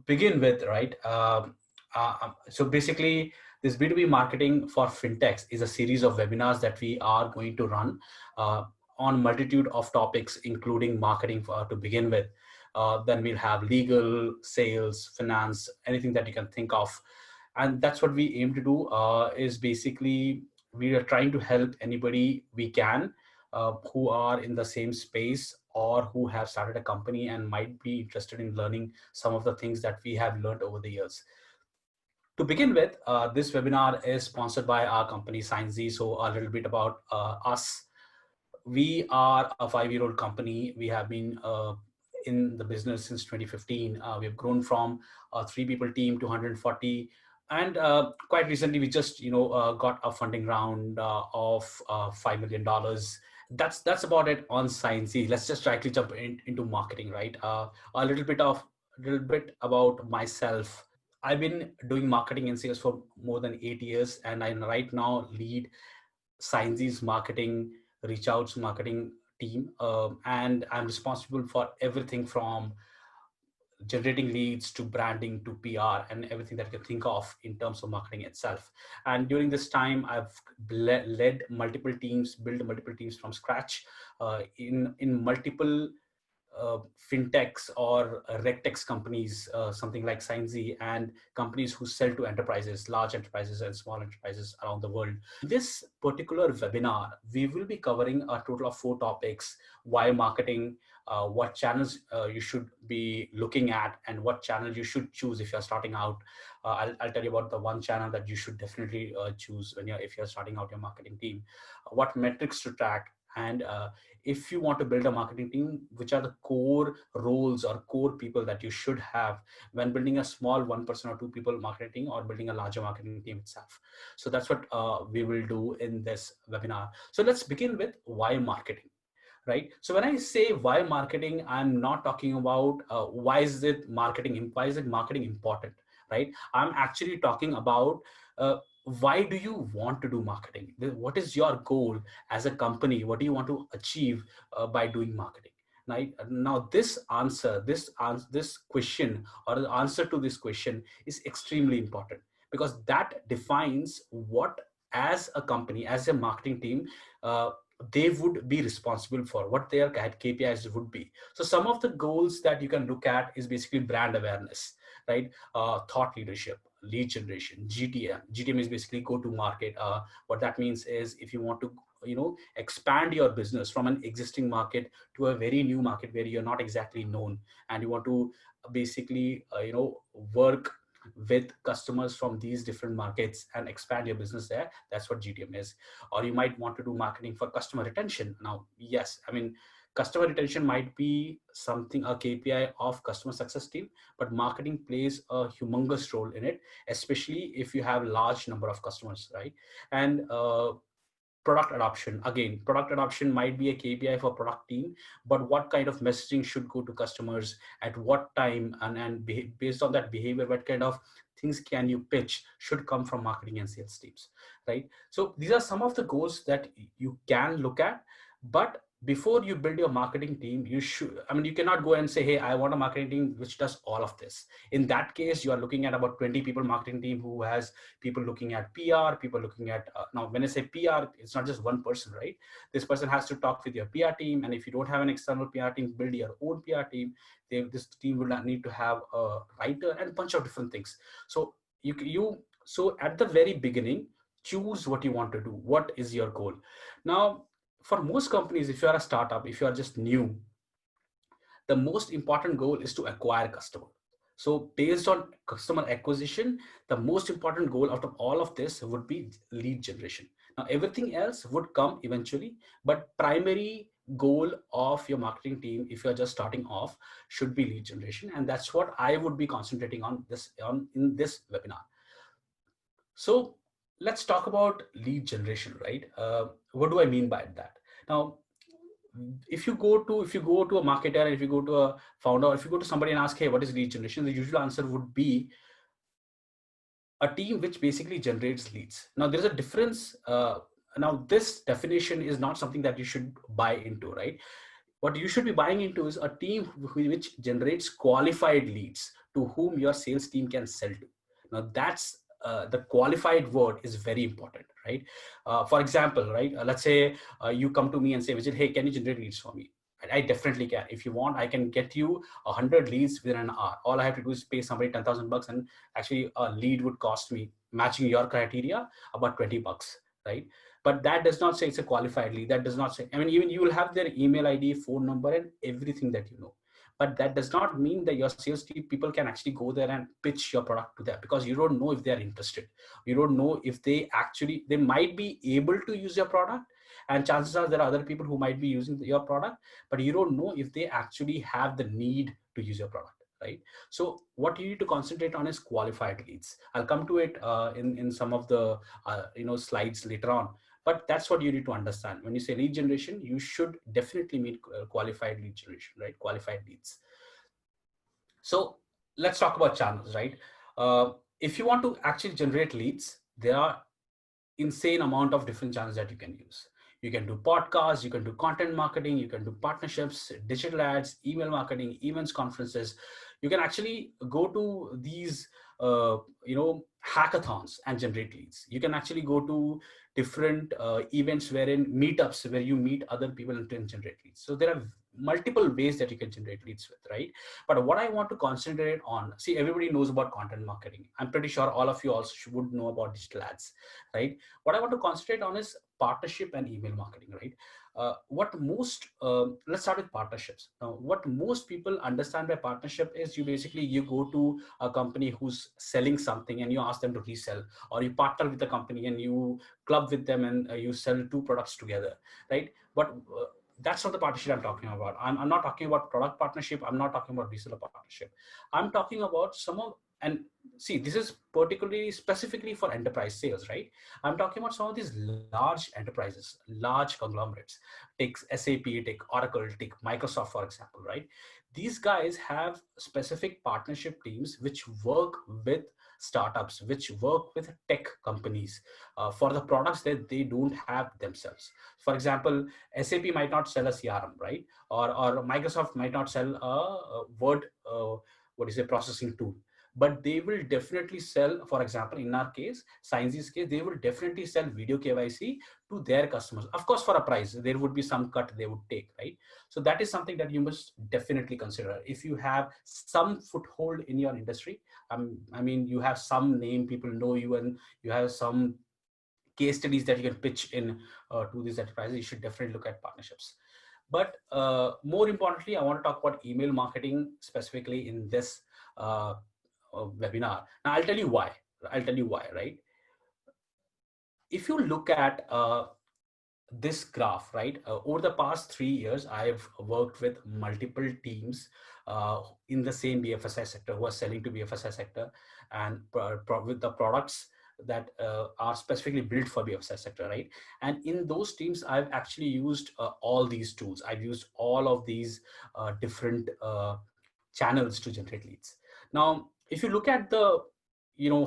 begin with, right? So basically, this B2B marketing for fintechs is a series of webinars that we are going to run uh, on multitude of topics, including marketing to begin with. Then we'll have legal, sales, finance, anything that you can think of. And that's what we aim to do is basically we are trying to help anybody we can who are in the same space or who have started a company and might be interested in learning some of the things that we have learned over the years. To begin with, this webinar is sponsored by our company Signzy. So a little bit about us. We are a 5-year-old company. We have been in the business since 2015. We have grown from a 3 people team to 140. And quite recently, we just got a funding round of $5 million. That's about it on Signzy. Let's just directly jump into marketing, right? A little bit about myself. I've been doing marketing and sales for more than 8 years, and I right now lead Signzy's marketing, reach outs marketing team, and I'm responsible for everything from generating leads to branding to PR and everything that you can think of in terms of marketing itself. And during this time, I've led multiple teams, built multiple teams from scratch in multiple fintechs or regtex companies, something like Signzy, and companies who sell to enterprises, large enterprises and small enterprises around the world. This particular webinar, we will be covering a total of 4 topics: why marketing, what channels you should be looking at, and what channel you should choose if you're starting out. I'll tell you about the one channel that you should definitely choose if you're starting out your marketing team, what metrics to track, and if you want to build a marketing team, which are the core roles or core people that you should have when building a small 1 person or 2 people marketing team or building a larger marketing team itself. So that's what we will do in this webinar. So let's begin with why marketing. Right. So when I say why marketing, I'm not talking about why is it marketing important, right? I'm actually talking about why do you want to do marketing? What is your goal as a company? What do you want to achieve by doing marketing? Right now, this question or the answer to this question is extremely important because that defines what, as a company, as a marketing team, they would be responsible for, what their KPIs would be. So some of the goals that you can look at is basically brand awareness, right? Thought leadership, lead generation, GTM. GTM is basically go to market. What that means is if you want to expand your business from an existing market to a very new market where you're not exactly known, and you want to basically work with customers from these different markets and expand your business there, that's what GTM is. Or you might want to do marketing for customer retention. Now, yes, I mean, customer retention might be something, a KPI of customer success team, but marketing plays a humongous role in it, especially if you have large number of customers, right? And product adoption, again, product adoption might be a KPI for product team, but what kind of messaging should go to customers at what time, and based on that behavior, what kind of things can you pitch should come from marketing and sales teams, right? So these are some of the goals that you can look at. But before you build your marketing team, you should, I mean, you cannot go and say, hey, I want a marketing team which does all of this. In that case, you are looking at about 20 people marketing team who has people looking at PR, people looking at, now when I say PR, it's not just one person, right? This person has to talk with your PR team. And if you don't have an external PR team, build your own PR team. This team will not need to have a writer and a bunch of different things. So so at the very beginning, choose what you want to do. What is your goal? Now, for most companies, if you are a startup, if you are just new, the most important goal is to acquire customer. So based on customer acquisition, the most important goal out of all of this would be lead generation. Now everything else would come eventually, but primary goal of your marketing team, if you're just starting off, should be lead generation. And that's what I would be concentrating on in this webinar. So let's talk about lead generation, right? What do I mean by that? Now, if you go to a marketer, if you go to a founder, or if you go to somebody and ask, hey, what is lead generation, the usual answer would be a team which basically generates leads. Now there's a difference. Now this definition is not something that you should buy into, right? What you should be buying into is a team which generates qualified leads to whom your sales team can sell to. Now that's the qualified word is very important, right? For example, right, let's say you come to me and say, Vijay, hey, can you generate leads for me? I definitely can. If you want, I can get you 100 leads within an hour. All I have to do is pay somebody $10,000, and actually a lead would cost me, matching your criteria, about $20, right? But that does not say it's a qualified lead. That does not say, I mean, even you will have their email ID, phone number, and everything that you know. But that does not mean that your sales team people can actually go there and pitch your product to them, because you don't know if they're interested. You don't know if they might be able to use your product, and chances are there are other people who might be using your product, but you don't know if they actually have the need to use your product, right? So what you need to concentrate on is qualified leads. I'll come to it in some of the slides later on. But that's what you need to understand. When you say lead generation, you should definitely mean qualified lead generation, right? Qualified leads. So let's talk about channels, right? If you want to actually generate leads, there are insane amount of different channels that you can use. You can do podcasts, you can do content marketing, you can do partnerships, digital ads, email marketing, events, conferences. You can actually go to these hackathons and generate leads. You can actually go to different events wherein meetups where you meet other people and can generate leads. So there are multiple ways that you can generate leads with, right? But what I want to concentrate on, see, everybody knows about content marketing. I'm pretty sure all of you also would know about digital ads, right? What I want to concentrate on is partnership and email marketing, right? Let's start with partnerships. Now, what most people understand by partnership is you go to a company who's selling something and you ask them to resell, or you partner with the company and you club with them and you sell two products together, right? But that's not the partnership I'm talking about. I'm not talking about product partnership. I'm not talking about reseller partnership. I'm talking about and see, this is particularly specifically for enterprise sales, right? I'm talking about some of these large enterprises, large conglomerates. Take SAP, take Oracle, take Microsoft, for example, right? These guys have specific partnership teams which work with startups, which work with tech companies for the products that they don't have themselves. For example, SAP might not sell a CRM, right? Or Microsoft might not sell a Word, processing tool, but they will definitely sell, for example, in our case, Signzy's case, they will definitely sell video KYC to their customers. Of course, for a price, there would be some cut they would take, right? So that is something that you must definitely consider. If you have some foothold in your industry, you have some name, people know you, and you have some case studies that you can pitch in to these enterprises, you should definitely look at partnerships. But more importantly, I want to talk about email marketing specifically in this webinar. Now, I'll tell you why. Right? If you look at this graph, right, over the past 3 years, I've worked with multiple teams in the same BFSI sector who are selling to BFSI sector and with the products that are specifically built for BFSI sector, right? And in those teams, I've actually used all these tools. I've used all of these different channels to generate leads. Now, if you look at the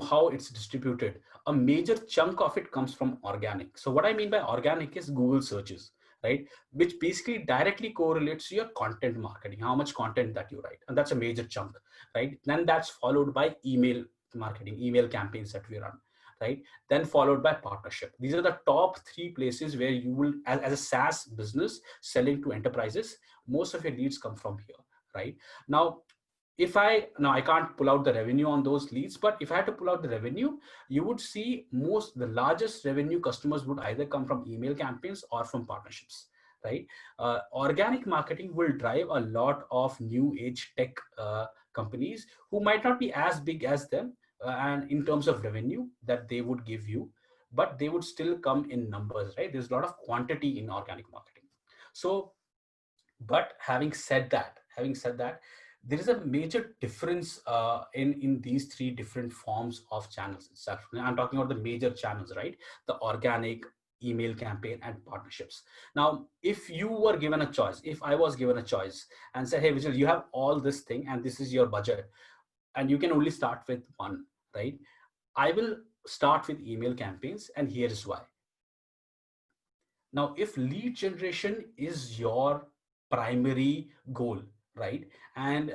how it's distributed, a major chunk of it comes from organic. So what I mean by organic is Google searches, right? Which basically directly correlates to your content marketing, how much content that you write. And that's a major chunk, right? Then that's followed by email marketing, email campaigns that we run, right? Then followed by partnership. These are the top three places where you will, as a SaaS business selling to enterprises, most of your leads come from here, right? Now, I can't pull out the revenue on those leads, but if I had to pull out the revenue, you would see the largest revenue customers would either come from email campaigns or from partnerships, right? Organic marketing will drive a lot of new age tech companies who might not be as big as them and in terms of revenue that they would give you, but they would still come in numbers, right? There's a lot of quantity in organic marketing. So, but having said that, there is a major difference in these three different forms of channels itself. I'm talking about the major channels, right? The organic, email campaign, and partnerships. Now, if I was given a choice and said, hey, Vijay, you have all this thing and this is your budget, and you can only start with one, right? I will start with email campaigns, and here is why. Now, if lead generation is your primary goal, right? And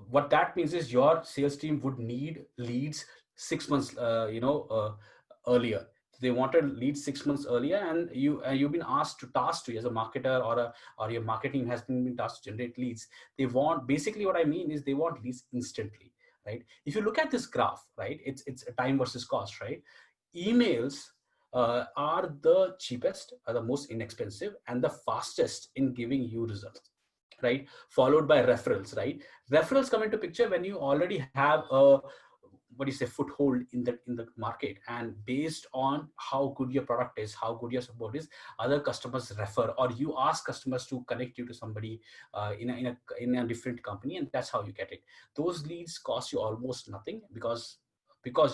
what that means is your sales team would need leads 6 months earlier. They wanted leads 6 months earlier, and you've been asked to task to as a marketer, or your marketing has been tasked to generate leads. They want, basically what I mean is they want leads instantly, right? If you look at this graph, right, it's a time versus cost, right? Emails are the cheapest, are the most inexpensive, and the fastest in giving you results, right? Followed by referrals, right? Referrals come into picture when you already have a, what do you say, foothold in the market, and based on how good your product is, how good your support is, other customers refer, or you ask customers to connect you to somebody in a different company, and that's how you get it. Those leads cost you almost nothing, because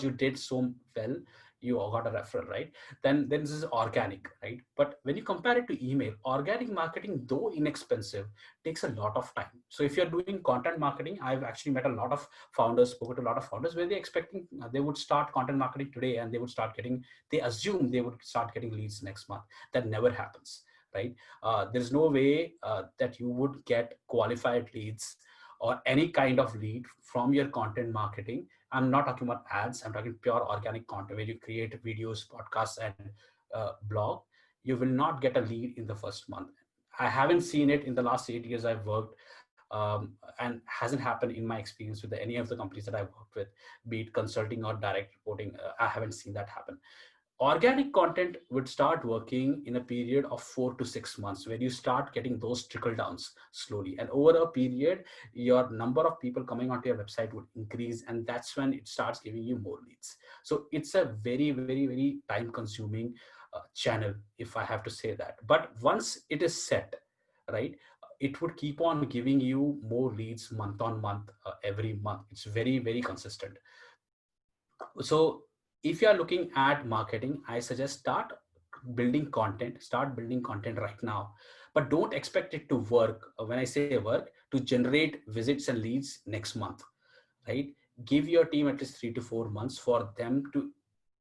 you did so well, you got a referral, right? Then this is organic, right? But when you compare it to email, organic marketing, though inexpensive, takes a lot of time. So if you're doing content marketing, I've actually met a lot of founders, spoken to a lot of founders, where they're expecting they would start content marketing today, and they would start getting, they assume they would start getting leads next month. That never happens, right? There's no way that you would get qualified leads or any kind of lead from your content marketing. I'm not talking about ads, I'm talking pure organic content where you create videos, podcasts, and blog. You will not get a lead in the first month. I haven't seen it in the last 8 years I've worked, and hasn't happened in my experience with any of the companies that I've worked with, be it consulting or direct reporting. I haven't seen that happen. Organic content would start working in a period of 4 to 6 months, where you start getting those trickle downs slowly, and over a period your number of people coming onto your website would increase, and that's when it starts giving you more leads. So it's a very, very, very time consuming channel, if I have to say that. But once it is set, right, it would keep on giving you more leads month on month, every month. It's very, very consistent. So if you are looking at marketing, I suggest start building content right now, but don't expect it to work. When I say work, to generate visits and leads next month, right? Give your team at least 3 to 4 months for them to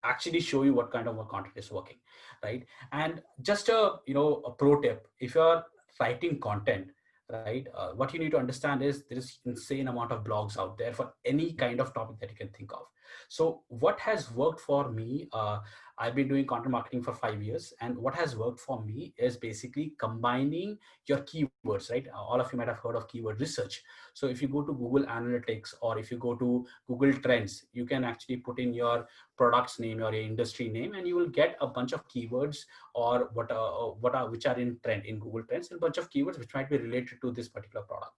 actually show you what kind of a content is working, right? And just a pro tip: if you're writing content, right, what you need to understand is there is insane amount of blogs out there for any kind of topic that you can think of. So what has worked for me, I've been doing content marketing for 5 years, and what has worked for me is basically combining your keywords, right? All of you might have heard of keyword research. So if you go to Google Analytics, or if you go to Google Trends, you can actually put in your product's name or your industry name, and you will get a bunch of keywords, or which are in trend in Google Trends, and a bunch of keywords which might be related to this particular product.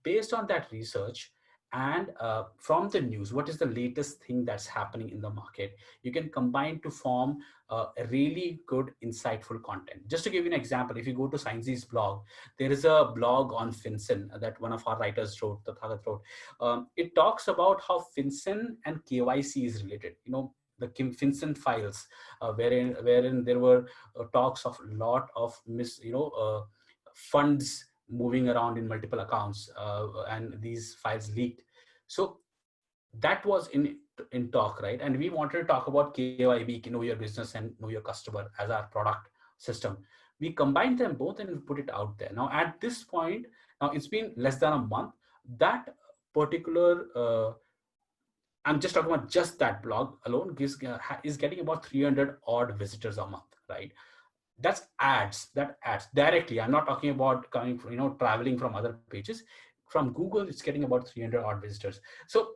Based on that research, and from the news, what is the latest thing that's happening in the market, you can combine to form a really good insightful content. Just to give you an example, if you go to Signzy's blog, there is a blog on FinCEN that one of our writers wrote, Tathagat wrote. It talks about how FinCEN and KYC is related. The FinCEN files, wherein there were talks of a lot of funds moving around in multiple accounts, and these files leaked. So that was in talk, right? And we wanted to talk about KYB, know your business and know your customer, as our product system. We combined them both and put it out there. Now at this point, now it's been less than a month, that particular I'm just talking about just that blog alone is getting about 300 odd visitors a month, right? That's ads, that ads directly. I'm not talking about coming from, traveling from other pages. From Google, it's getting about 300 odd visitors. So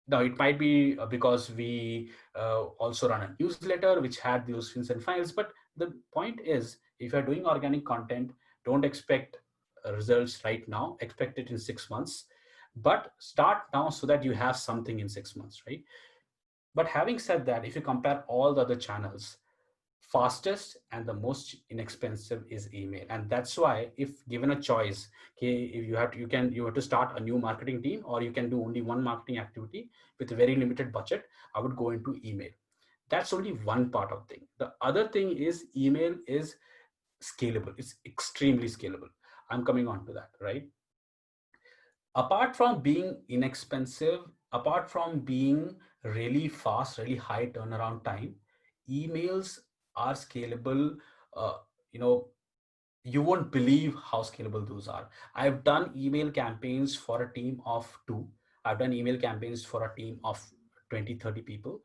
now it might be because we also run a newsletter which had those fins and files. But the point is, if you're doing organic content, don't expect results right now. Expect it in 6 months, but start now so that you have something in 6 months, right? But having said that, if you compare all the other channels, fastest and the most inexpensive is email. And that's why, if given a choice, okay, if you have to start a new marketing team, or you can do only one marketing activity with a very limited budget, I would go into email. That's only one part of thing. The other thing is email is scalable. It's extremely scalable. I'm coming on to that, right? Apart from being inexpensive, apart from being really fast, really high turnaround time, emails are scalable. uh, you know You won't believe how scalable those are. I've done email campaigns for a team of two. I've done email campaigns for a team of 20, 30 people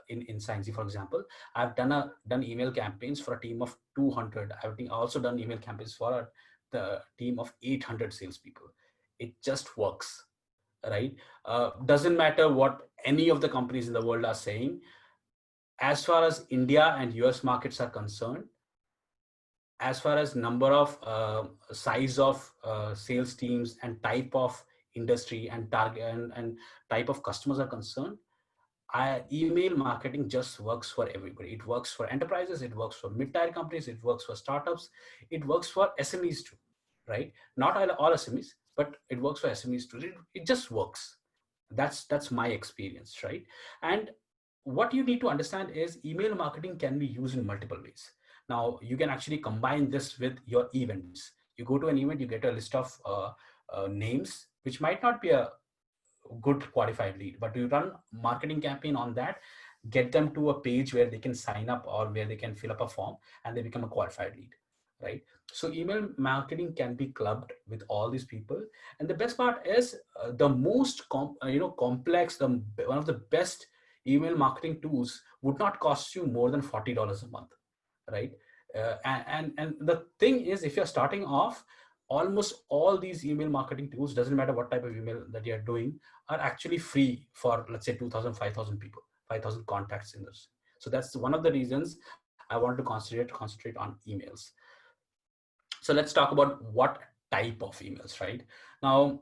in Signzy, for example. I've done email campaigns for a team of 200. Also done email campaigns for the team of 800 salespeople. It just works, right? Doesn't matter what any of the companies in the world are saying. As far as India and US markets are concerned, as far as number of size of sales teams and type of industry and target and type of customers are concerned, email marketing just works for everybody. It works for enterprises, it works for mid-tier companies, it works for startups, it works for SMEs too, right? Not all SMEs, but it works for SMEs too. It just works. That's my experience, right? And what you need to understand is email marketing can be used in multiple ways. Now you can actually combine this with your events. You go to an event, you get a list of names which might not be a good qualified lead, but you run marketing campaign on that, get them to a page where they can sign up or where they can fill up a form, and they become a qualified lead, right? So email marketing can be clubbed with all these people. And the best part is the most complex, the one of the best email marketing tools would not cost you more than $40 a month, right? And the thing is, if you're starting off, almost all these email marketing tools, doesn't matter what type of email that you're doing, are actually free for, let's say, 2,000, 5,000 people, 5,000 contacts in this. So that's one of the reasons I want to concentrate on emails. So let's talk about what type of emails, right? Now,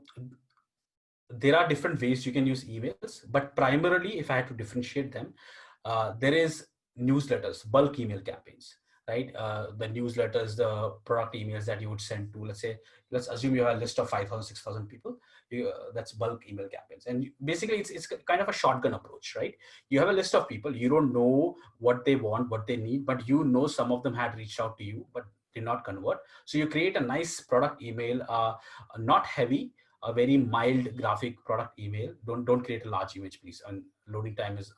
there are different ways you can use emails, but primarily, if I had to differentiate them, there is newsletters, bulk email campaigns, right? The newsletters, the product emails that you would send to, let's assume you have a list of 5,000, 6,000 people. That's bulk email campaigns. And basically, it's kind of a shotgun approach, right? You have a list of people, you don't know what they want, what they need, but you know some of them had reached out to you, but did not convert. So you create a nice product email, not heavy, a very mild graphic product email. Don't create a large image, please. And loading time is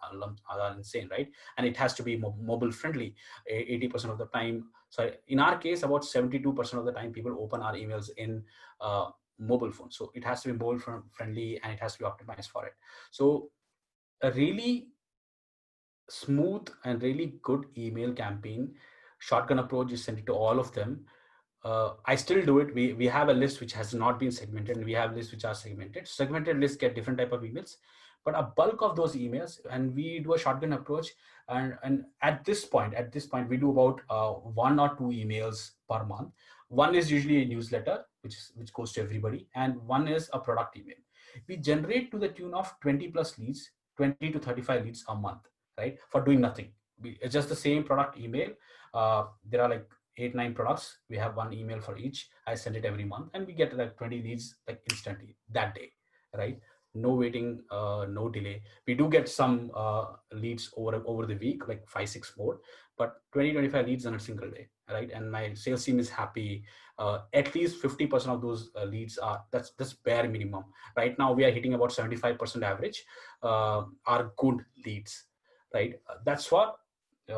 insane, right? And it has to be mobile friendly. 80% of the time, sorry, in our case, about 72% of the time, people open our emails in mobile phone. So it has to be mobile friendly, and it has to be optimized for it. So a really smooth and really good email campaign, shotgun approach, you send it to all of them. I still do it. We have a list which has not been segmented, and we have lists which are segmented. Segmented lists get different type of emails, but a bulk of those emails, and we do a shotgun approach. And at this point, we do about 1 or 2 emails per month. One is usually a newsletter, which goes to everybody, and one is a product email. We generate to the tune of 20 plus leads, 20 to 35 leads a month, right? For doing nothing. It's just the same product email. There are like 8, 9 products. We have one email for each. I send it every month, and we get like 20 leads like instantly that day, right? No waiting, no delay. We do get some leads over the week, like 5, 6 more, but 20, 25 leads on a single day, right? And my sales team is happy. At least 50% of those leads that's bare minimum. Right now, we are hitting about 75% average, are good leads, right? That's what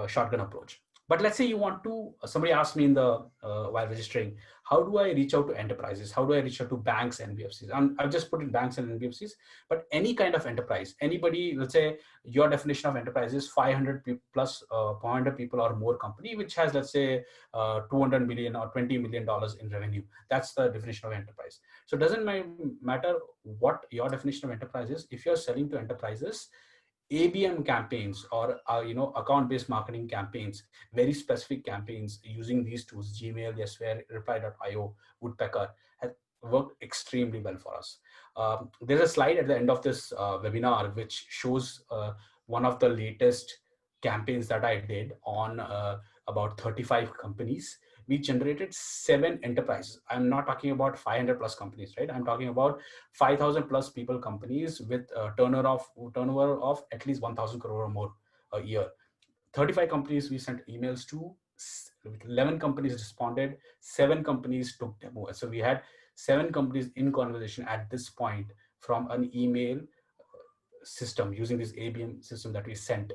shotgun approach. But let's say you want to, somebody asked me in the while registering, how do I reach out to enterprises? How do I reach out to banks, NBFCs? I've just put in banks and NBFCs, but any kind of enterprise, anybody, let's say your definition of enterprise is 500 plus 400 people or more company, which has, let's say, 200 million or $20 million in revenue. That's the definition of enterprise. So it doesn't matter what your definition of enterprise is. If you're selling to enterprises, ABM campaigns or account-based marketing campaigns, very specific campaigns using these tools, Gmail, Yesware, Reply.io, Woodpecker, has worked extremely well for us. There's a slide at the end of this webinar which shows one of the latest campaigns that I did on about 35 companies. We generated 7 enterprises. I'm not talking about 500 plus companies, right? I'm talking about 5,000 plus people companies with a turnover of at least 1,000 crore or more a year. 35 companies we sent emails to, 11 companies responded, 7 companies took demo. So we had 7 companies in conversation at this point from an email system using this ABM system that we sent.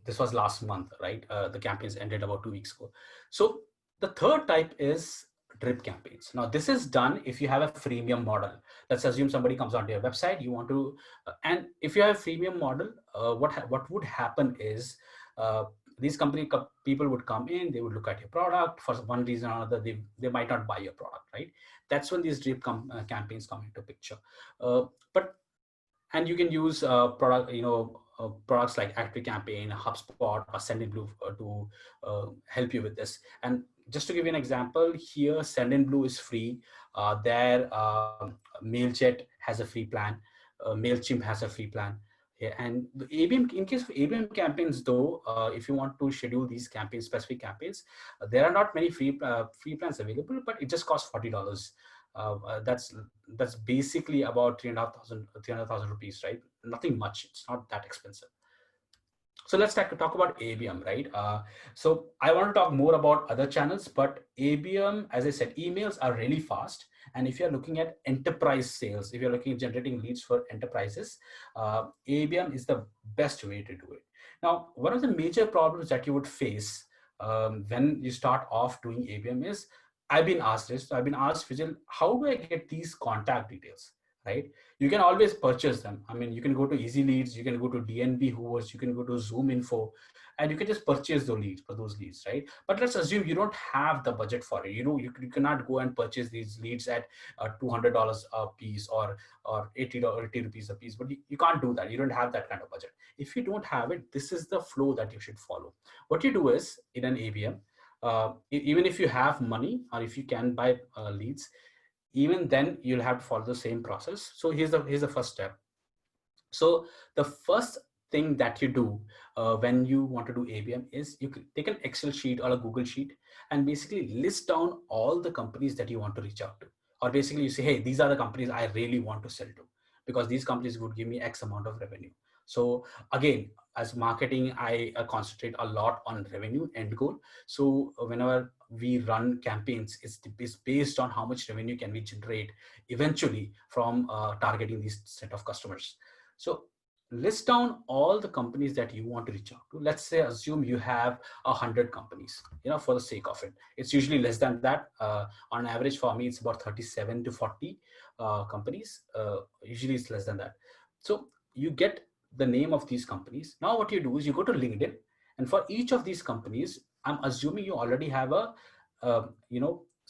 This was last month, right? The campaigns ended about 2 weeks ago. So The third type is drip campaigns. Now, this is done if you have a freemium model. Let's assume somebody comes onto your website. You want to, and if you have a freemium model, what would happen is uh, these people would come in. They would look at your product for one reason or another. They might not buy your product, right? That's when these campaigns come into picture. But and you can use products like Active Campaign, HubSpot, or Sendinblue to help you with this. And just to give you an example, here Sendinblue is free. There, Mailjet has a free plan. Mailchimp has a free plan. Yeah, and the ABM, in case of ABM campaigns, though, if you want to schedule these campaigns, specific campaigns, there are not many free plans available, but it just costs $40. That's basically about 300,000 rupees, right? Nothing much. It's not that expensive. So let's talk about ABM, right? So I want to talk more about other channels, but ABM, as I said, emails are really fast. And if you're looking at enterprise sales, if you're looking at generating leads for enterprises, ABM is the best way to do it. Now, one of the major problems that you would face when you start off doing ABM is, I've been asked, Vijay, how do I get these contact details, right? You can always purchase them. I mean, you can go to Easy Leads, you can go to DNB Hoovers, you can go to Zoom Info, and you can just purchase those leads, right? But let's assume you don't have the budget for it. You cannot go and purchase these leads at $200 a piece or 80 rupees a piece. But you can't do that. You don't have that kind of budget. If you don't have it, this is the flow that you should follow. What you do is, in an ABM, even if you have money or if you can buy leads, even then you'll have to follow the same process. So here's the first step. So the first thing that you do when you want to do ABM is you can take an Excel sheet or a Google sheet and basically list down all the companies that you want to reach out to. Or basically you say, hey, these are the companies I really want to sell to because these companies would give me X amount of revenue. So again, as marketing, I concentrate a lot on revenue end goal. So whenever we run campaigns, it's based on how much revenue can we generate eventually from targeting these set of customers. So list down all the companies that you want to reach out to. Let's say, assume you have 100 companies, for the sake of it. It's usually less than that. On average for me, it's about 37 to 40 companies. Usually it's less than that. So you get the name of these companies. Now what you do is you go to LinkedIn, and for each of these companies, I'm assuming you already have a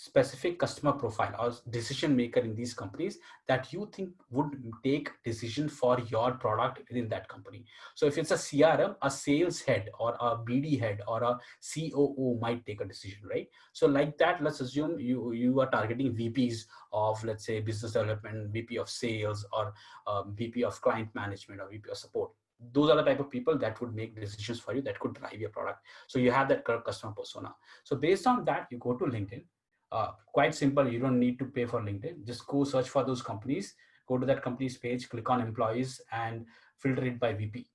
specific customer profile or decision maker in these companies that you think would take decision for your product within that company. So if it's a CRM, a sales head or a BD head or a COO might take a decision, right? So like that, let's assume you are targeting VPs of, let's say, business development, VP of sales, or VP of client management, or VP of support. Those are the type of people that would make decisions for you, that could drive your product. So you have that customer persona. So based on that, you go to LinkedIn. Quite simple. You don't need to pay for LinkedIn. Just go search for those companies, go to that company's page, click on employees, and filter it by VP,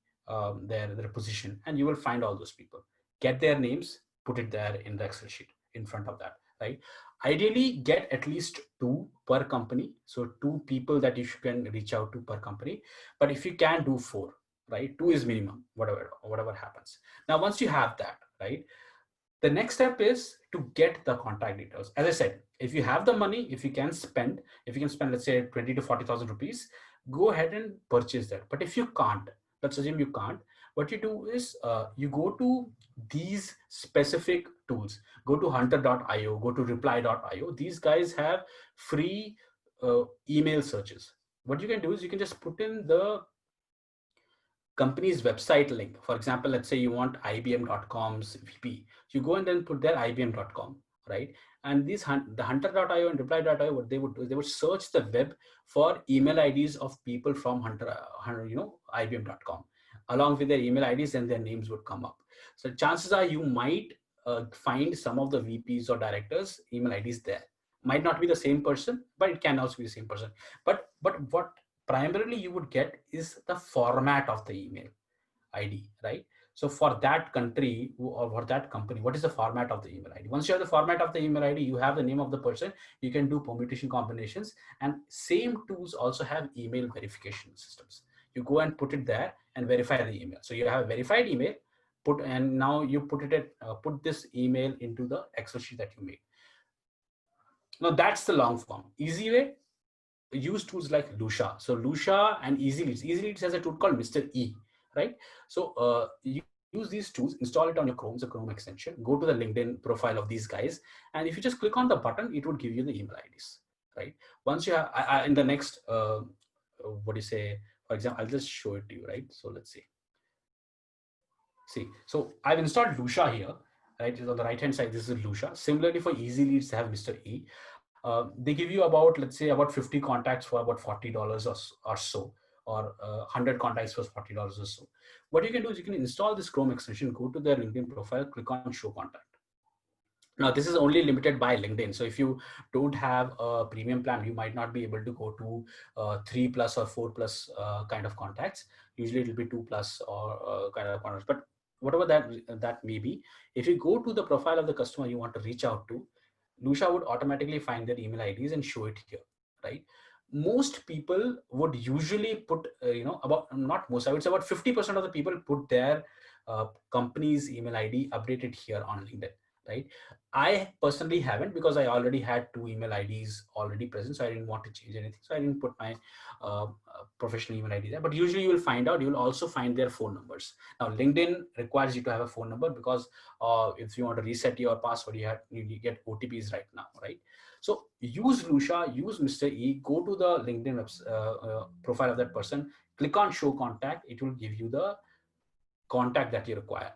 their position, and you will find all those people. Get their names, put it there in the Excel sheet in front of that, right? Ideally, get at least two per company. So two people that you can reach out to per company. But if you can, do four, right? Two is minimum, whatever happens. Now, once you have that, right, the next step is to get the contact details. As I said, if you have the money, if you can spend, let's say, 20 to 40,000 rupees, go ahead and purchase that. But if you can't, let's assume you can't, what you do is you go to these specific tools. Go to hunter.io, go to reply.io. These guys have free email searches. What you can do is you can just put in the company's website link. For example, let's say you want IBM.com's VP. You go and then put there IBM.com, right? And the hunter.io and reply.io, what they would do is they would search the web for email IDs of people from IBM.com, along with their email IDs, and their names would come up. So chances are you might find some of the VPs or directors email IDs there. Might not be the same person, but it can also be the same person. But what primarily you would get is the format of the email ID, right? So for that country or for that company, what is the format of the email ID? Once you have the format of the email ID, you have the name of the person, you can do permutation combinations. And same tools also have email verification systems. You go and put it there and verify the email. So you have a verified email. and now you put this email into the Excel sheet that you made. Now that's the long form. Easy way, use tools like Lucia. So Lucia and Easy Leads. Easy Leads has a tool called Mr. E, right? So use these tools, install it on your Chrome, it's a Chrome extension, go to the LinkedIn profile of these guys, and if you just click on the button, it would give you the email IDs, right? Once you have, in the next, what do you say? For example, I'll just show it to you, right? So let's see. See, so I've installed Lucia here, right? On the right hand side, this is Lucia. Similarly, for Easy Leads, they have Mr. E. They give you about, let's say, about 50 contacts for about $40 or so, or 100 contacts for $40 or so. What you can do is you can install this Chrome extension, go to their LinkedIn profile, click on Show Contact. Now, this is only limited by LinkedIn. So if you don't have a premium plan, you might not be able to go to 3+ or 4+ kind of contacts. Usually it'll be 2+ or kind of contacts. But whatever that may be, if you go to the profile of the customer you want to reach out to, Lucia would automatically find their email IDs and show it here, right? Most people would usually put, about, not most, I would say about 50% of the people put their company's email ID updated here on LinkedIn, right? I personally haven't, because I already had 2 email IDs already present, so I didn't want to change anything. So I didn't put my professional email ID there. But usually you will find out, you will also find their phone numbers. Now, LinkedIn requires you to have a phone number, because if you want to reset your password, you get OTPs right now, right? So use Lucia, use Mr. E, go to the LinkedIn profile of that person, click on Show Contact. It will give you the contact that you require,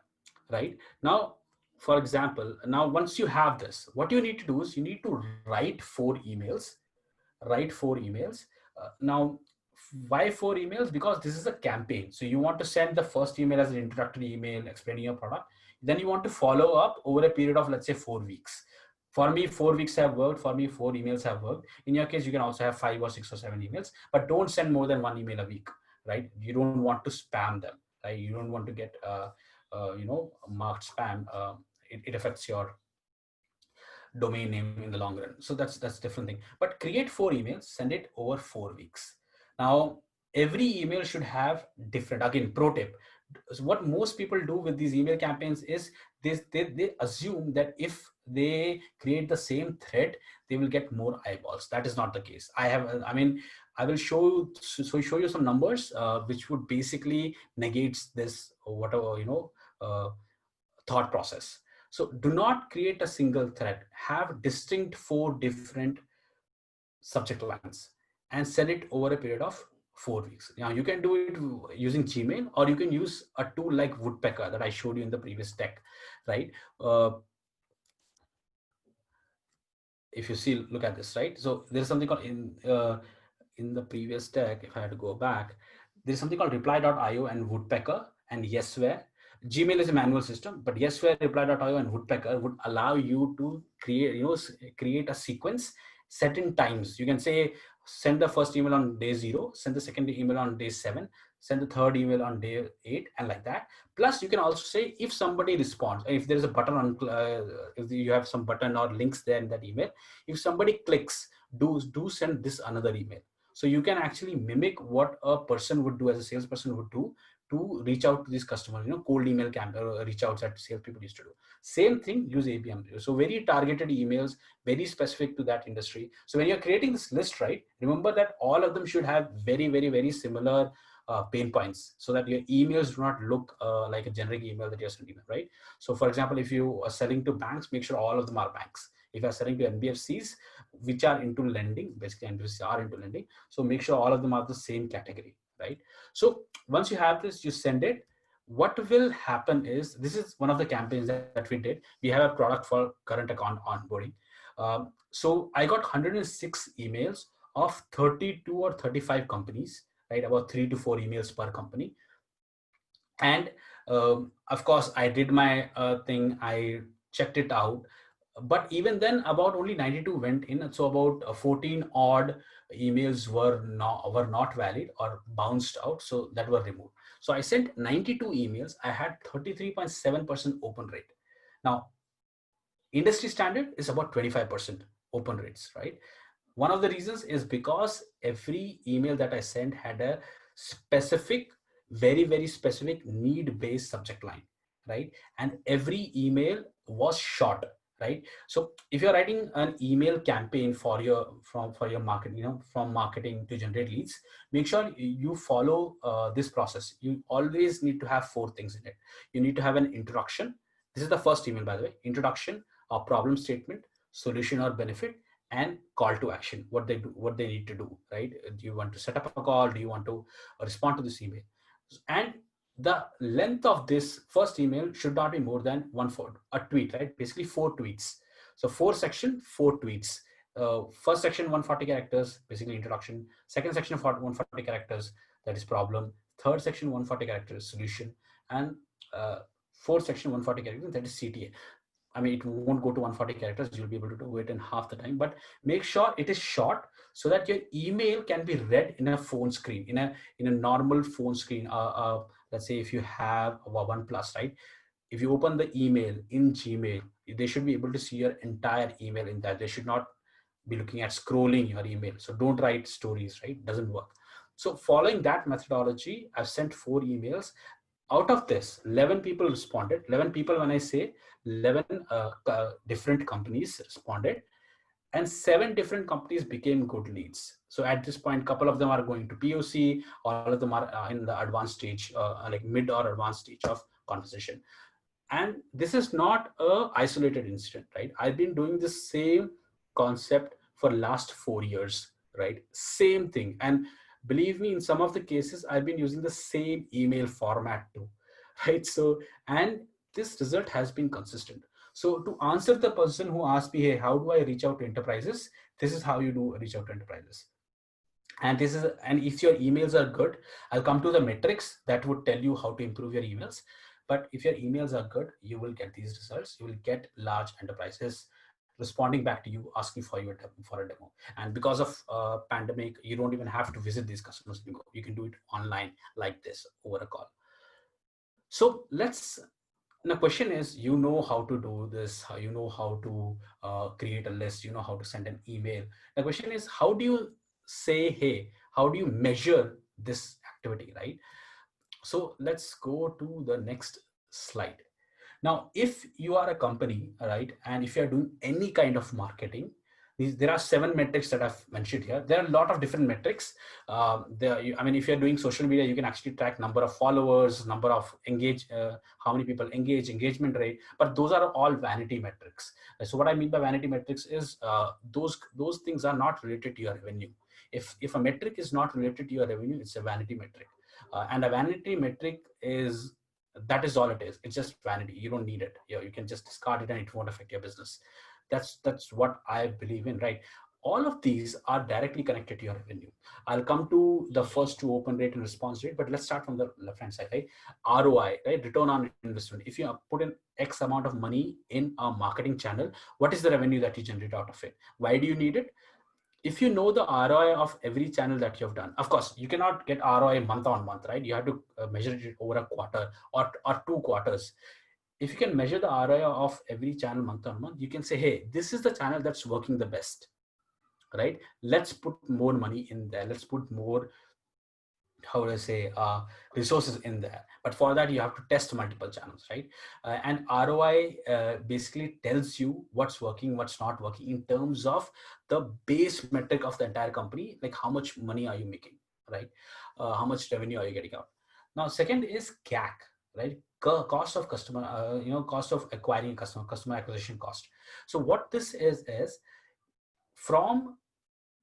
right? Now, for example, now once you have this, what you need to do is you need to write 4 emails. Now, why 4 emails? Because this is a campaign. So you want to send the first email as an introductory email explaining your product. Then you want to follow up over a period of, let's say, 4 weeks. For me, 4 weeks have worked. For me, 4 emails have worked. In your case, you can also have 5 or 6 or 7 emails, but don't send more than 1 email a week, right? You don't want to spam them, right? You don't want to get, marked spam. It affects your domain name in the long run. So that's different thing. But create 4 emails, send it over 4 weeks. Now, every email should have different, again, pro tip. So what most people do with these email campaigns is they assume that if they create the same thread, they will get more eyeballs. That is not the case. I will show you some numbers which would basically negates this, whatever, thought process. So do not create a single thread. Have distinct 4 different subject lines and send it over a period of 4 weeks. Now you can do it using Gmail, or you can use a tool like Woodpecker that I showed you in the previous deck, right? If you see, look at this, right? So there's something called in the previous deck, if I had to go back, there's something called reply.io and Woodpecker and Yesware. Gmail is a manual system, but Yesware, reply.io and Woodpecker would allow you to create a sequence set in times. You can say, send the first email on day 0, send the second email on day 7, send the third email on day 8, and like that. Plus, you can also say, if somebody responds, if there is a button on, if you have some button or links there in that email, if somebody clicks, do send this another email. So you can actually mimic what a person would do, as a salesperson would do, to reach out to these customers, cold email reach outs that salespeople used to do. Same thing, use ABM. So very targeted emails, very specific to that industry. So when you're creating this list, right, remember that all of them should have very, very, very similar pain points, so that your emails do not look like a generic email that you're sending, right? So for example, if you are selling to banks, make sure all of them are banks. If you're selling to NBFCs, which are into lending, basically NBFCs are into lending, so make sure all of them are the same category, right? So once you have this, you send it. What will happen is, this is one of the campaigns that we did. We have a product for current account onboarding. So I got 106 emails of 32 or 35 companies, right? About 3 to 4 emails per company. And of course, I did my thing. I checked it out. But even then, about only 92 went in. So about 14 odd emails were not valid or bounced out. So that were removed. So I sent 92 emails. I had 33.7% open rate. Now, industry standard is about 25% open rates, right? One of the reasons is because every email that I sent had a specific, very, very specific need-based subject line, right? And every email was short, right? So if you're writing an email campaign for your for your market, from marketing to generate leads, make sure you follow this process. You always need to have four things in it. You need to have an introduction. This is the first email, by the way. Introduction, a problem statement, solution or benefit, and call to action. What they do, what they need to do, right? Do you want to set up a call? Do you want to respond to this email? And the length of this first email should not be more than a tweet, right? Basically four tweets. So four section, four tweets. First section 140 characters, basically introduction. Second section of 140 characters, that is problem. Third section 140 characters, solution. And uh, fourth section 140 characters, that is CTA. I mean, it won't go to 140 characters. You'll be able to do it in half the time, but make sure it is short so that your email can be read in a phone screen, in a normal phone screen. Let's say if you have a OnePlus, right? If you open the email in Gmail, they should be able to see your entire email in that. They should not be looking at scrolling your email. So don't write stories, right? Doesn't work. So following that methodology, I've sent four emails. Out of this, 11 people responded. 11 people, when I say 11 different companies responded, and seven different companies became good leads. So at this point, couple of them are going to POC, all of them are in the advanced stage, like mid or advanced stage of conversation. And this is not a isolated incident, right? I've been doing the same concept for last 4 years, right? Same thing. And believe me, in some of the cases, I've been using the same email format too, right? So, and this result has been consistent. So to answer the person who asked me, hey, how do I reach out to enterprises? This is how you do reach out to enterprises. And this is, and if your emails are good, I'll come to the metrics that would tell you how to improve your emails. But if your emails are good, you will get these results. You will get large enterprises responding back to you, asking for for a demo. And because of pandemic, you don't even have to visit these customers anymore. You can do it online like this over a call. So let's, the question is, you know how to do this, how you know how to create a list, you know how to send an email. The question is, how do you say, hey, how do you measure this activity, right? So let's go to the next slide. Now, if you are a company, right, and if you are doing any kind of marketing, there are seven metrics that I've mentioned here. There are a lot of different metrics. I mean, if you're doing social media, you can actually track number of followers, number of how many people engage, engagement rate. But those are all vanity metrics. So what I mean by vanity metrics is those things are not related to your revenue. If a metric is not related to your revenue, it's a vanity metric. And a vanity metric is, that is all it is. It's just vanity. You don't need it. You can just discard it and it won't affect your business. That's what I believe in, right? All of these are directly connected to your revenue. I'll come to the first two, open rate and response rate, but let's start from the left hand side, right? ROI, right? Return on investment. If you put in X amount of money in a marketing channel, what is the revenue that you generate out of it? Why do you need it? If you know the ROI of every channel that you've done, of course, you cannot get ROI month on month, right? You have to measure it over a quarter or 2 quarters. If you can measure the ROI of every channel month on month, you can say, hey, this is the channel that's working the best, right? Let's put more money in there. Let's put more, how do I say, resources in there. But for that, you have to test multiple channels, right? And ROI basically tells you what's working, what's not working in terms of the base metric of the entire company, like how much money are you making, right? How much revenue are you getting out? Now, second is CAC, right? Cost of customer, cost of acquiring a customer acquisition cost. So what this is from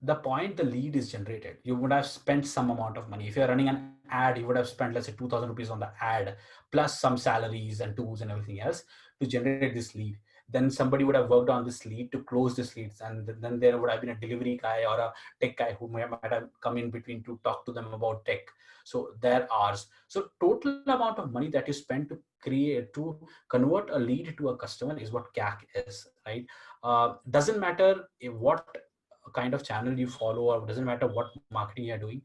the point the lead is generated, you would have spent some amount of money. If you're running an ad, you would have spent, let's say, 2,000 rupees on the ad, plus some salaries and tools and everything else to generate this lead. Then somebody would have worked on this lead to close this leads, and then there would have been a delivery guy or a tech guy who might have come in between to talk to them about tech. So there are, so total amount of money that you spend to convert a lead to a customer is what CAC is, right? Doesn't matter what kind of channel you follow, or doesn't matter what marketing you're doing,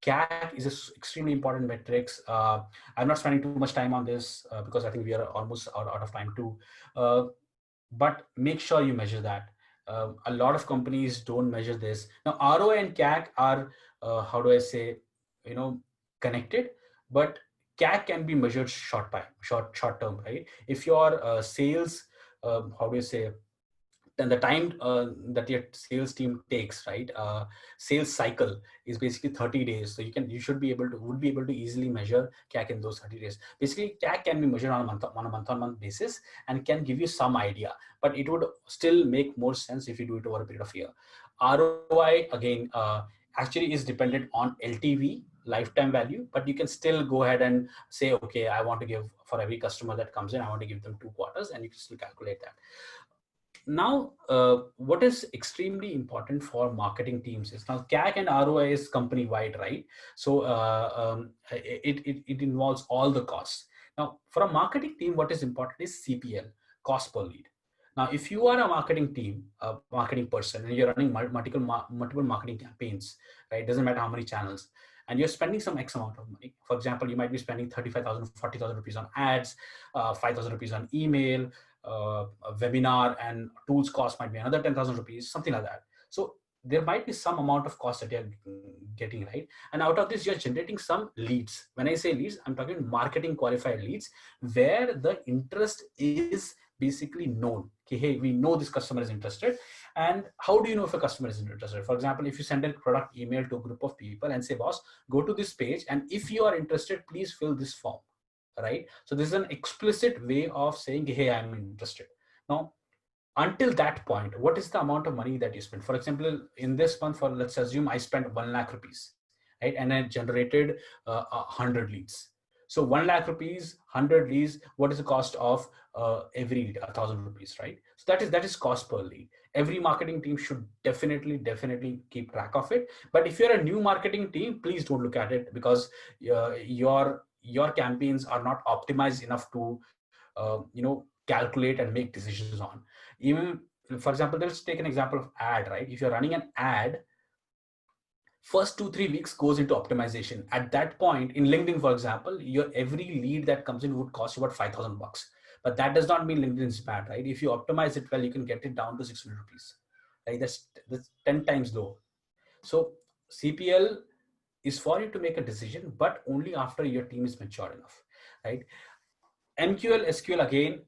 CAC is extremely important metrics. I'm not spending too much time on this because I think we are almost out of time too. But make sure you measure that. A lot of companies don't measure this. Now, ROI and CAC are, how do I say, connected, but CAC can be measured short term, right? If your sales, how do you say, then the time that your sales team takes, right, sales cycle is basically 30 days. So you should be able to would be able to easily measure CAC in those 30 days. Basically, CAC can be measured on a month basis and can give you some idea, but it would still make more sense if you do it over a period of a year. ROI again, actually is dependent on LTV, lifetime value, but you can still go ahead and say, okay, I want to give, for every customer that comes in, I want to give them 2 quarters, and you can still calculate that. Now, what is extremely important for marketing teams is, now CAC and ROI is company wide, right? So it involves all the costs. Now, for a marketing team, what is important is CPL, cost per lead. Now, if you are a marketing team, a marketing person, and you're running multiple marketing campaigns, right? Doesn't matter how many channels, and you're spending some X amount of money. For example, you might be spending 35,000, 40,000 rupees on ads, 5,000 rupees on email, a webinar, and tools cost might be another 10,000 rupees, something like that. So there might be some amount of cost that you're getting, right? And out of this, you're generating some leads. When I say leads, I'm talking marketing qualified leads, where the interest is basically known. Okay, hey, we know this customer is interested. And how do you know if a customer is interested? For example, if you send a product email to a group of people and say, boss, go to this page, and if you are interested, please fill this form, right? So this is an explicit way of saying, hey, I'm interested. Now, until that point, what is the amount of money that you spend? For example, in this month, for let's assume I spent 1 lakh rupees, right? And I generated 100 leads. So 1 lakh rupees, 100 leads, what is the cost of every lead? 1,000 rupees, right? So that is cost per lead. Every marketing team should definitely keep track of it. But if you're a new marketing team, please don't look at it, because your campaigns are not optimized enough to calculate and make decisions on. Even, for example, let's take an example of ad, right? If you're running an ad, first 2-3 weeks goes into optimization. At that point in LinkedIn, for example, your every lead that comes in would cost you about 5,000 bucks. But that does not mean LinkedIn is bad, right? If you optimize it well, you can get it down to 600 rupees, right? That's 10 times low. So CPL is for you to make a decision, but only after your team is mature enough, right? MQL, SQL, again,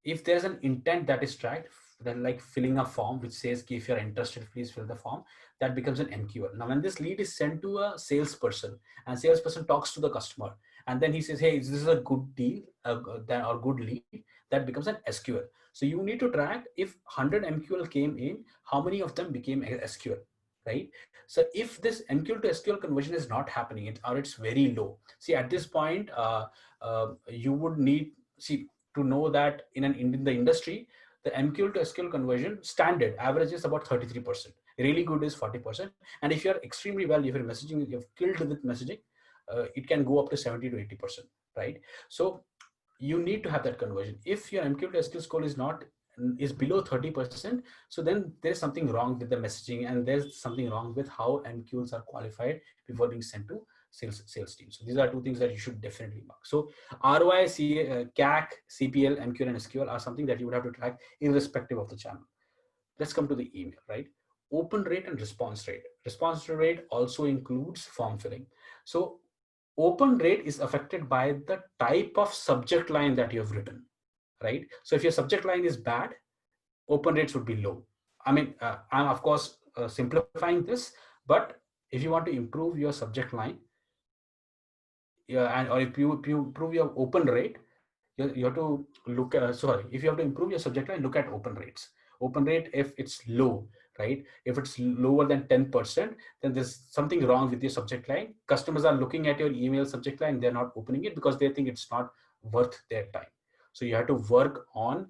if there's an intent that is tracked, then like filling a form which says, if you're interested, please fill the form, that becomes an MQL. Now, when this lead is sent to a salesperson, and salesperson talks to the customer, and then he says, hey, this is a good deal, or good lead, that becomes an SQL. So you need to track, if 100 MQL came in, how many of them became SQL, right? So if this MQL to SQL conversion is not happening, or it's very low, see, at this point, you would need, see, to know that in the industry, the MQL to SQL conversion standard average is about 33%. Really good is 40%. And if you're extremely well, if you're messaging, you've killed with messaging, it can go up to 70 to 80%, right? So you need to have that conversion. If your MQL to SQL score is below 30%, so then there's something wrong with the messaging, and there's something wrong with how MQLs are qualified before being sent to sales team. So these are two things that you should definitely mark. So ROI, CAC, CPL, MQL, and SQL are something that you would have to track irrespective of the channel. Let's come to the email, right? Open rate and response rate. Response rate also includes form filling. So open rate is affected by the type of subject line that you have written, right? So if your subject line is bad, open rates would be low. I mean, I'm of course simplifying this, but if you want to improve your subject line, yeah, and or if you improve your open rate, you have to look at, sorry, if you have to improve your subject line, look at open rates. Open rate, if it's low, right? If it's lower than 10%, then there's something wrong with your subject line. Customers are looking at your email subject line, they're not opening it because they think it's not worth their time. So you have to work on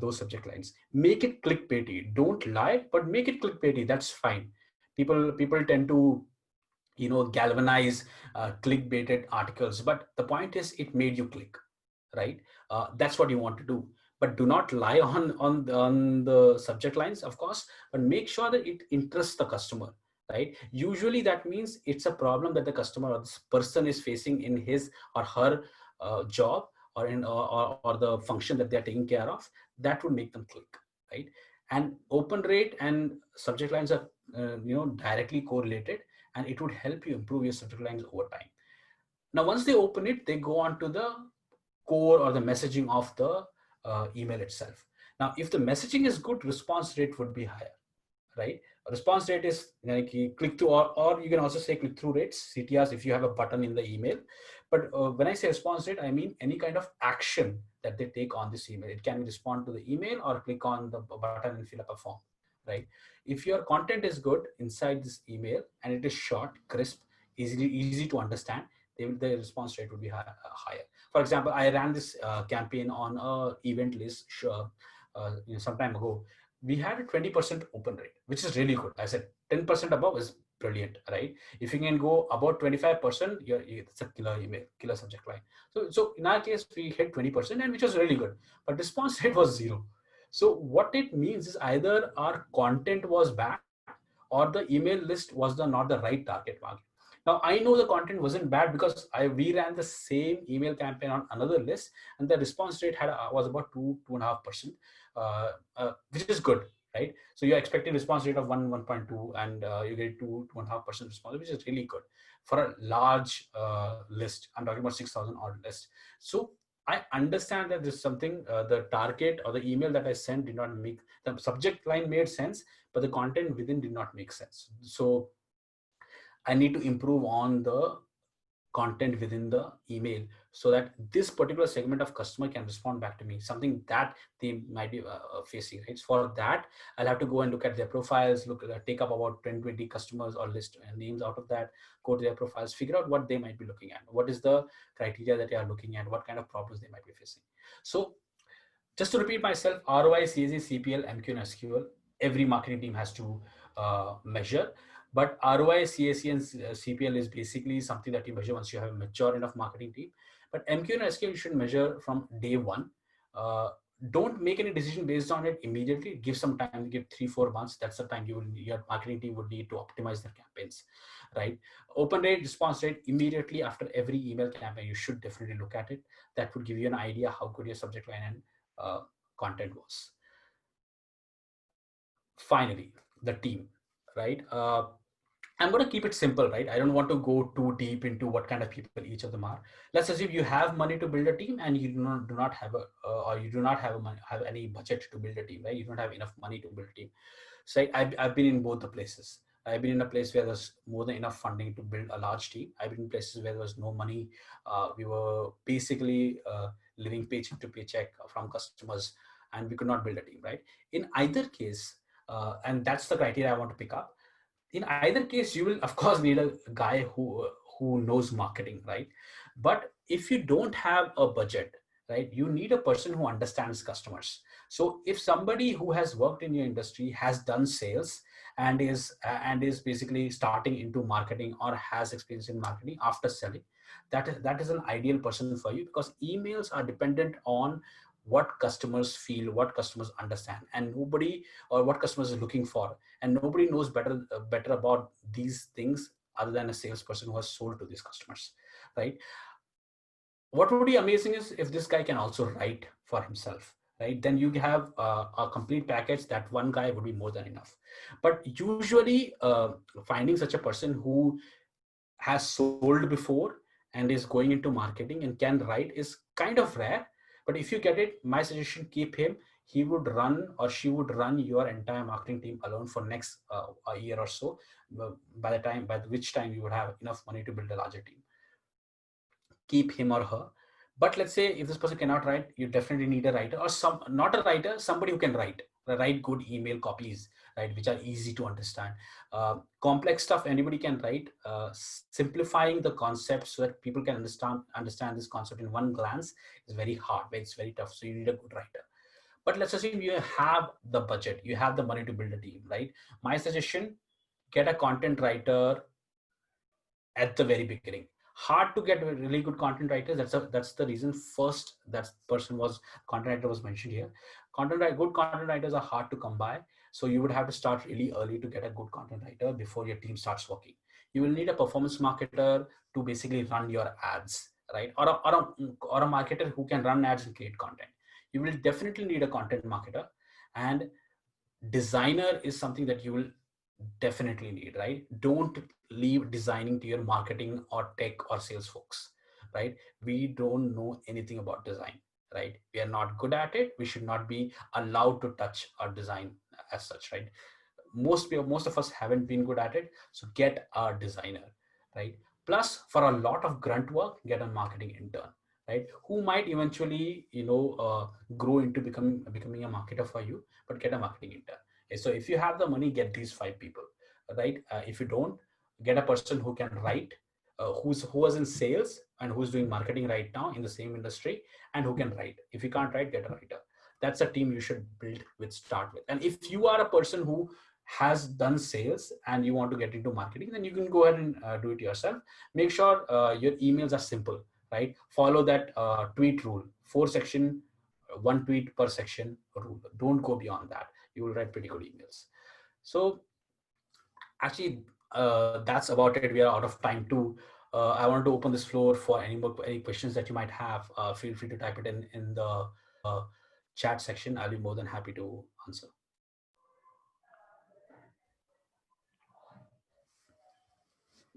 those subject lines. Make it clickbaity. Don't lie, but make it clickbaity. That's fine. People tend to galvanize clickbaited articles, but the point is it made you click, right? That's what you want to do, but do not lie on the subject lines, of course, but make sure that it interests the customer, right? Usually that means it's a problem that the customer or this person is facing in his or her job, or in or the function that they're taking care of, that would make them click, right? And open rate and subject lines are directly correlated, and it would help you improve your subject lines over time. Now, once they open it, they go on to the core or the messaging of the email itself. Now, if the messaging is good, response rate would be higher, right? Response rate is like click through, or you can also say click through rates, CTRs, if you have a button in the email. But when I say response rate, I mean any kind of action that they take on this email. It can be respond to the email or click on the button and fill up a form, right? If your content is good inside this email and it is short, crisp, easy to understand, the response rate would be higher. For example, I ran this campaign on a event list some time ago. We had a 20% open rate, which is really good. I said 10% above is brilliant, right? If you can go about 25%, it's a killer email, killer subject line. So in our case, we hit 20%, and which was really good, but response rate was zero. So what it means is either our content was bad or the email list was not the right target market. Now I know the content wasn't bad because we ran the same email campaign on another list, and the response rate was about 2.5%, which is good, right? So you're expecting response rate of 1.2, and you get 2.5% response, which is really good for a large list. I'm talking about 6,000 odd list. So I understand that there's something, the target or the email that I sent did not make, the subject line made sense, but the content within did not make sense. So I need to improve on the content within the email so that this particular segment of customer can respond back to me, something that they might be facing, right? For that, I'll have to go and look at their profiles, take up about 10 20 customers or list names out of that, go to their profiles, figure out what they might be looking at, what is the criteria that they are looking at, what kind of problems they might be facing. So just to repeat myself, ROI, CAC, CPL, MQ, and SQL, every marketing team has to measure. But ROI, CAC, and CPL is basically something that you measure once you have a mature enough marketing team. But MQ and SQL you should measure from day one. Uh, don't make any decision based on it immediately. Give some time, give 3-4 months. That's the time your marketing team would need to optimize their campaigns, right? Open rate, response rate, immediately after every email campaign, you should definitely look at it. That would give you an idea how good your subject line and uh, content was. Finally, the team, right? I'm going to keep it simple, right? I don't want to go too deep into what kind of people each of them are. Let's assume you have money to build a team, and you do not have or you do not have any budget to build a team, right? You don't have enough money to build a team. So I've been in both the places. I've been in a place where there's more than enough funding to build a large team. I've been in places where there was no money. We were basically living paycheck to paycheck from customers, and we could not build a team, right? In either case, and that's the criteria I want to pick up. In either case, you will of course need a guy who knows marketing, right? But if you don't have a budget, right, you need a person who understands customers. So if somebody who has worked in your industry, has done sales, and is basically starting into marketing or has experience in marketing after selling, that is an ideal person for you, because emails are dependent on what customers feel, what customers understand, and nobody, or what customers are looking for, and nobody knows better about these things other than a salesperson who has sold to these customers, right? What would be amazing is if this guy can also write for himself, right? Then you have a complete package that one guy would be more than enough. But usually finding such a person who has sold before and is going into marketing and can write is kind of rare. But if you get it, my suggestion, keep him. He would run, or she would run your entire marketing team alone for next a year or so, by which time you would have enough money to build a larger team. Keep him or her. But let's say if this person cannot write, you definitely need a writer, or some, not a writer, somebody who can write good email copies, right, which are easy to understand. Complex stuff anybody can write. Simplifying the concept so that people can understand this concept in one glance is very hard, it's very tough, so you need a good writer. But let's assume you have the budget, you have the money to build a team, right? My suggestion, get a content writer at the very beginning. Hard to get really good content writers. That's the reason first that person was content writer was mentioned here. Good content writers are hard to come by, so you would have to start really early to get a good content writer before your team starts working. You will need a performance marketer to basically run your ads, right? Or a marketer who can run ads and create content. You will definitely need a content marketer, and designer is something that you will definitely need, right? Don't leave designing to your marketing or tech or sales folks. right? We don't know anything about design, right? We are not good at it. We should not be allowed to touch our design as such, right? Most of us haven't been good at it, so get a designer, right? Plus, for a lot of grunt work, get a marketing intern, right, who might eventually grow into becoming a marketer for you, but get a marketing intern. So if you have the money, get these five people, right? If you don't, get a person who can write, who was in sales and who's doing marketing right now in the same industry, and who can write. If you can't write, get a writer. That's a team you should build with, start with. And if you are a person who has done sales and you want to get into marketing, then you can go ahead and do it yourself. Make sure your emails are simple, right? Follow that tweet rule, 4 section, one tweet per section rule. Don't go beyond that. You will write pretty good emails. So actually, that's about it. We are out of time too. I want to open this floor for any questions that you might have. Feel free to type it in the chat section. I'll be more than happy to answer.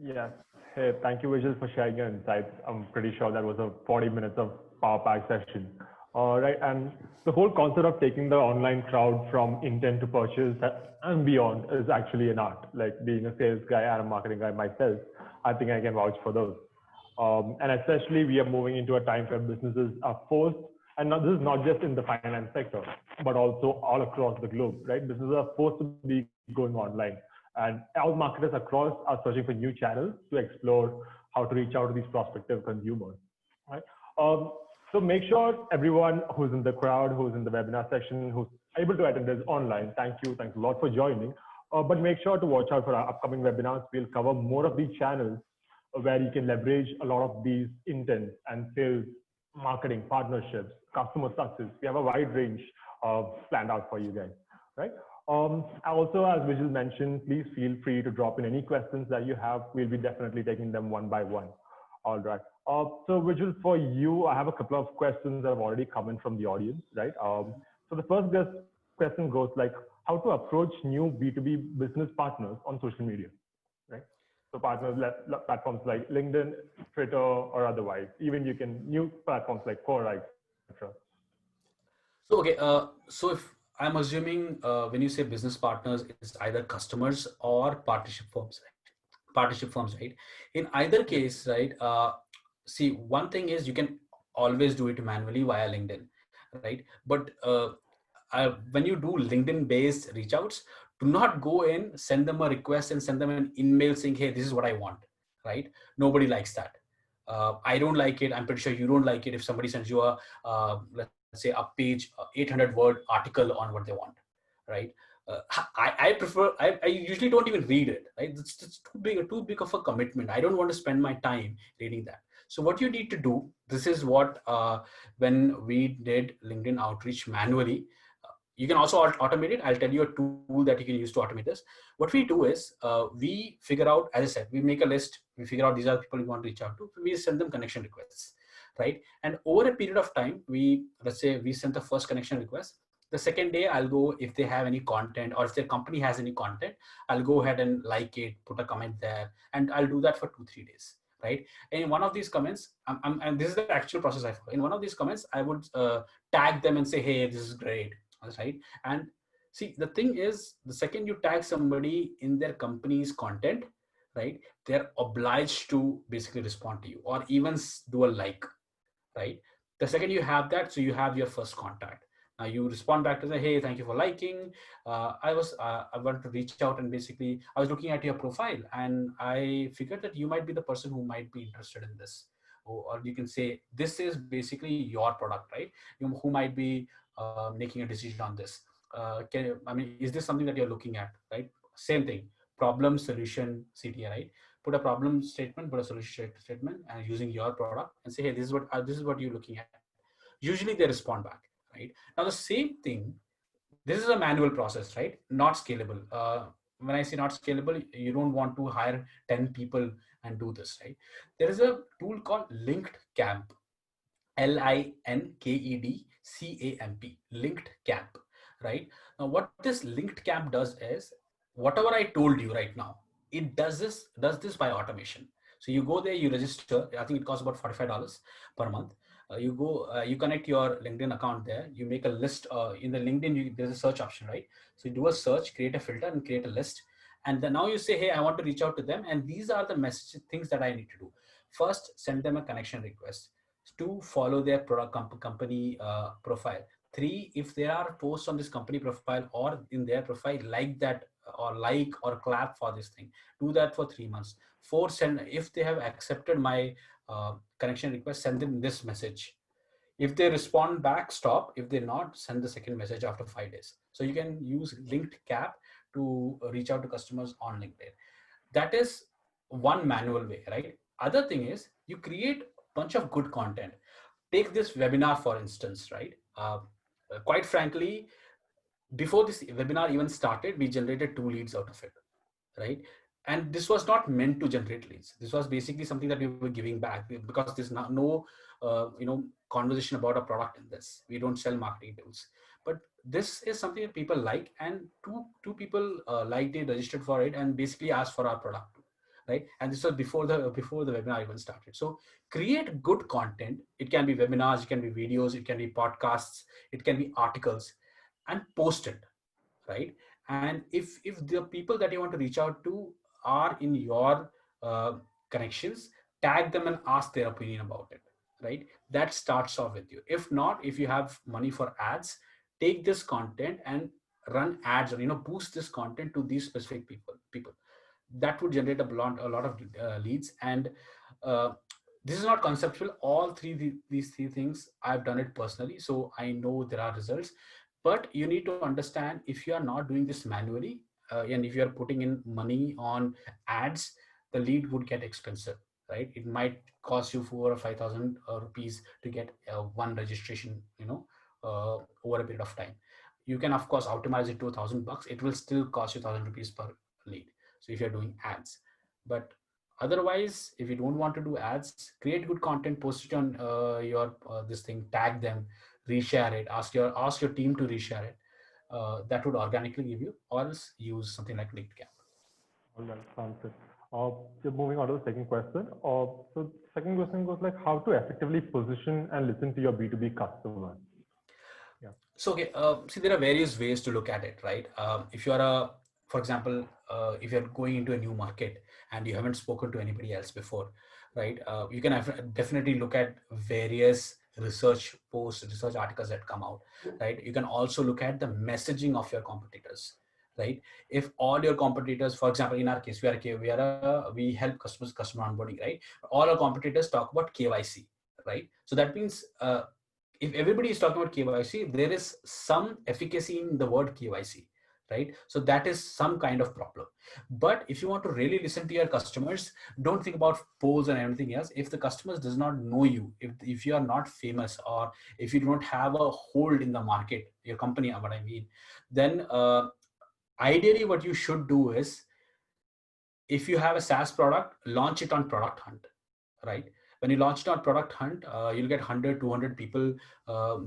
Yes. Hey, thank you, Vijay, for sharing your insights. I'm pretty sure that was a 40 minutes of power pack session. All right. And the whole concept of taking the online crowd from intent to purchase and beyond is actually an art. Like being a sales guy and a marketing guy myself, I think I can vouch for those. And especially we are moving into a time where businesses are forced, and not, this is not just in the finance sector, but also all across the globe, right? Businesses are forced to be going online. And all marketers across are searching for new channels to explore how to reach out to these prospective consumers, right? Um, so make sure everyone who's in the crowd, who's in the webinar section, who's able to attend this online, thank you. Thanks a lot for joining. But make sure to watch out for our upcoming webinars. We'll cover more of these channels where you can leverage a lot of these intent and sales, marketing, partnerships, customer success. We have a wide range planned out for you guys, right? Also, as Vijay mentioned, please feel free to drop in any questions that you have. We'll be definitely taking them one by one. All right. So Vijay, for you, I have a couple of questions that have already come in from the audience, right? So the first question goes like, how to approach new B2B business partners on social media, right? So partners, platforms like LinkedIn, Twitter, or otherwise. Even you can new platforms like Quora, etc. So okay, so if I'm assuming when you say business partners, it's either customers or partnership firms, right? Partnership firms, right? In either Yep. case, right? See, one thing is you can always do it manually via LinkedIn, right? But when you do LinkedIn-based reach outs, do not go in, send them a request, and send them an email saying, "Hey, this is what I want," right? Nobody likes that. I don't like it. I'm pretty sure you don't like it if somebody sends you a let's say a page 800-word article on what they want, right? I prefer, I usually don't even read it, right? It's too big of a commitment. I don't want to spend my time reading that. So what you need to do, this is what when we did LinkedIn outreach manually, you can also automate it. I'll tell you a tool that you can use to automate this. What we do is we figure out, as I said, we make a list, we figure out these are the people we want to reach out to, we send them connection requests, right? And over a period of time, let's say we sent the first connection request. The second day, I'll go, if they have any content or if their company has any content, I'll go ahead and like it, put a comment there, and I'll do that for 2-3 days, right? And in one of these comments, and this is the actual process I follow. In one of these comments, I would tag them and say, "Hey, this is great," right? And see, the thing is, the second you tag somebody in their company's content, right, they're obliged to basically respond to you or even do a like, right? The second you have that, so you have your first contact. Now you respond back to say, "Hey, thank you for liking. I wanted to reach out and basically I was looking at your profile and I figured that you might be the person who might be interested in this." Or you can say, "This is basically your product, right? Who might be making a decision on this. Is this something that you're looking at, right?" Same thing, problem, solution, CTA, right? Put a problem statement, put a solution statement, and using your product, and say, "Hey, this is what you're looking at." Usually they respond back, right? Now the same thing. This is a manual process, right? Not scalable. When I say not scalable, you don't want to hire 10 people and do this, right? There is a tool called Linked Camp. LINKEDCAMP, linked camp, right? Now, what this linked camp does is whatever I told you right now, it does this by automation. So you go there, you register. I think it costs about $45 per month. You go, you connect your LinkedIn account there. You make a list in the LinkedIn. There's a search option, right? So you do a search, create a filter, and create a list. And then now you say, hey, I want to reach out to them, and these are the message things that I need to do. First, send them a connection request. Two, follow their product company profile. Three, if there are posts on this company profile or in their profile, like that, or like or clap for this thing. Do that for 3 months. Four, send, if they have accepted my connection request, send them this message. If they respond back, stop. If they not, send the second message after 5 days. So you can use linked cap to reach out to customers on LinkedIn. That is one manual way, right? Other thing is you create a bunch of good content. Take this webinar, for instance, right? Quite frankly, before this webinar even started, we generated 2 leads out of it, right? And this was not meant to generate leads. This was basically something that we were giving back, because there's no conversation about a product in this. We don't sell marketing tools, but this is something that people like, and two people liked it, registered for it, and basically asked for our product, right? And this was before the webinar even started. So create good content. It can be webinars, it can be videos, it can be podcasts, it can be articles, and post it, right? And if the people that you want to reach out to are in your uh, connections, tag them and ask their opinion about it, right? That starts off with you. If not, if you have money for ads, take this content and run ads, or boost this content to these specific people. That would generate a lot of leads. And uh, this is not conceptual. All these three things, I've done it personally, so I know there are results. But you need to understand, if you are not doing this manually, and if you are putting in money on ads, the lead would get expensive, right? It might cost you 4 or 5,000 rupees to get one registration, over a period of time. You can of course optimize it to $1,000. It will still cost you 1,000 rupees per lead. So if you're doing ads, but otherwise, if you don't want to do ads, create good content, post it on your this thing, tag them, reshare it, ask your team to reshare it. That would organically give you, or else use something like LinkedIn. All right, sounds good. So moving on to the second question. So second question goes like how to effectively position and listen to your B2B customers. Yeah. So okay, see, there are various ways to look at it, right? If you are for example, if you're going into a new market and you haven't spoken to anybody else before, right? You can definitely look at various research posts, research articles that come out, right? You can also look at the messaging of your competitors, right? If all your competitors, for example, in our case, we help customer onboarding, right? All our competitors talk about KYC, right? So that means if everybody is talking about KYC, there is some efficacy in the word KYC, right? So that is some kind of problem. But if you want to really listen to your customers, don't think about polls and everything else. If the customers does not know you, if you are not famous, or if you don't have a hold in the market, your company, what I mean, then ideally what you should do is, if you have a SaaS product, launch it on Product Hunt, right? When you launch it on Product Hunt, you'll get 100, 200 people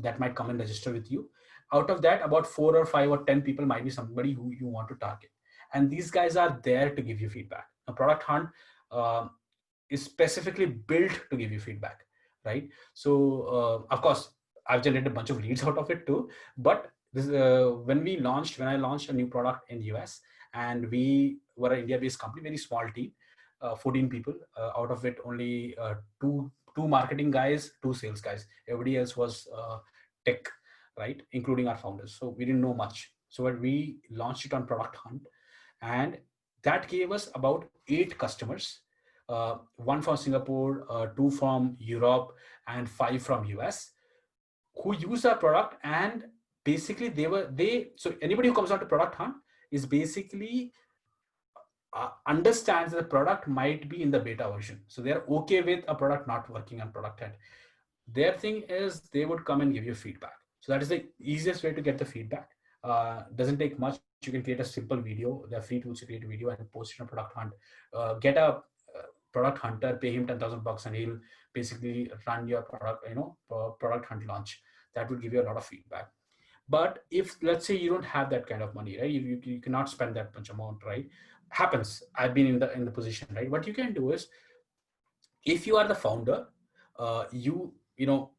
that might come and register with you. Out of that, about 4 or 5 or 10 people might be somebody who you want to target. And these guys are there to give you feedback. A Product Hunt uh, is specifically built to give you feedback, right? So of course, I've generated a bunch of leads out of it too. But this when I launched a new product in US, and we were an India-based company, very small team, 14 people. Out of it, only two marketing guys, two sales guys. Everybody else was tech, right? Including our founders. So we didn't know much. So when we launched it on Product Hunt, and that gave us about 8 customers, one from Singapore, two from Europe, and 5 from US, who use our product. And basically so anybody who comes out to Product Hunt is basically understands that the product might be in the beta version. So they're okay with a product not working on Product Hunt. Their thing is they would come and give you feedback. So that is the easiest way to get the feedback. Doesn't take much. You can create a simple video. They're free tools to create a video and post it on Product Hunt. Get a product hunter, pay him $10,000, and he'll basically run your product, Product Hunt launch. That would give you a lot of feedback. But if, let's say, you don't have that kind of money, right? You cannot spend that much amount, right? Happens. I've been in the position, right? What you can do is, if you are the founder,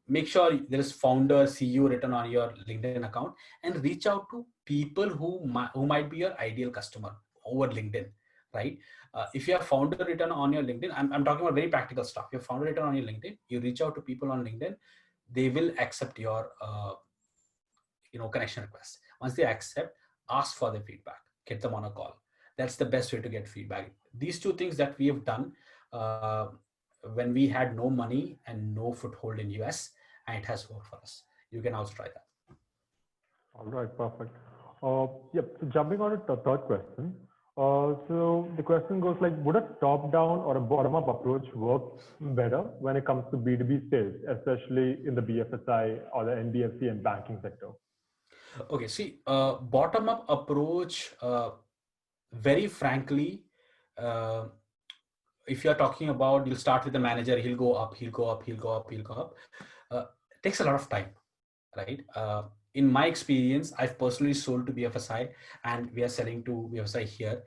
make sure there is founder CEO written on your LinkedIn account, and reach out to people who might be your ideal customer over LinkedIn, right? If you have founder written on your LinkedIn, I'm talking about very practical stuff. Your founder written on your LinkedIn, you reach out to people on LinkedIn, they will accept your connection request. Once they accept, ask for the feedback, get them on a call. That's the best way to get feedback. These two things that we have done uh, when we had no money and no foothold in US, and it has worked for us. You can also try that. All right, perfect. Yep. So jumping on to the third question. So the question goes like, would a top-down or a bottom-up approach work better when it comes to B2B sales, especially in the BFSI or the NBFC and banking sector? Okay, see, bottom up approach, very frankly, uh, if you're talking about, you'll start with the manager, he'll go up, he'll go up, he'll go up, he'll go up. It takes a lot of time, right? In my experience, I've personally sold to BFSI, and we are selling to BFSI here.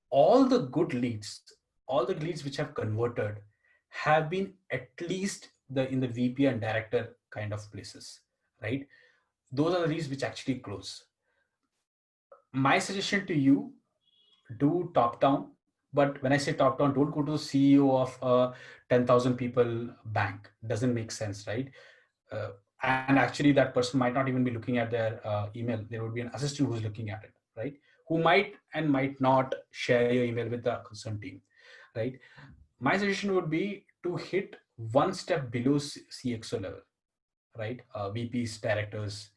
All the good leads, all the leads which have converted have been at least in the VP and director kind of places, right? Those are the leads which actually close. My suggestion to you, do top down. But when I say top down, don't go to the CEO of a 10,000 people bank. Doesn't make sense, right? uh, and actually that person might not even be looking at their email. There would be an assistant who's looking at it, right? Who might and might not share your email with the concerned team, right? My suggestion would be to hit one step below CXO level, right? VPs, directors,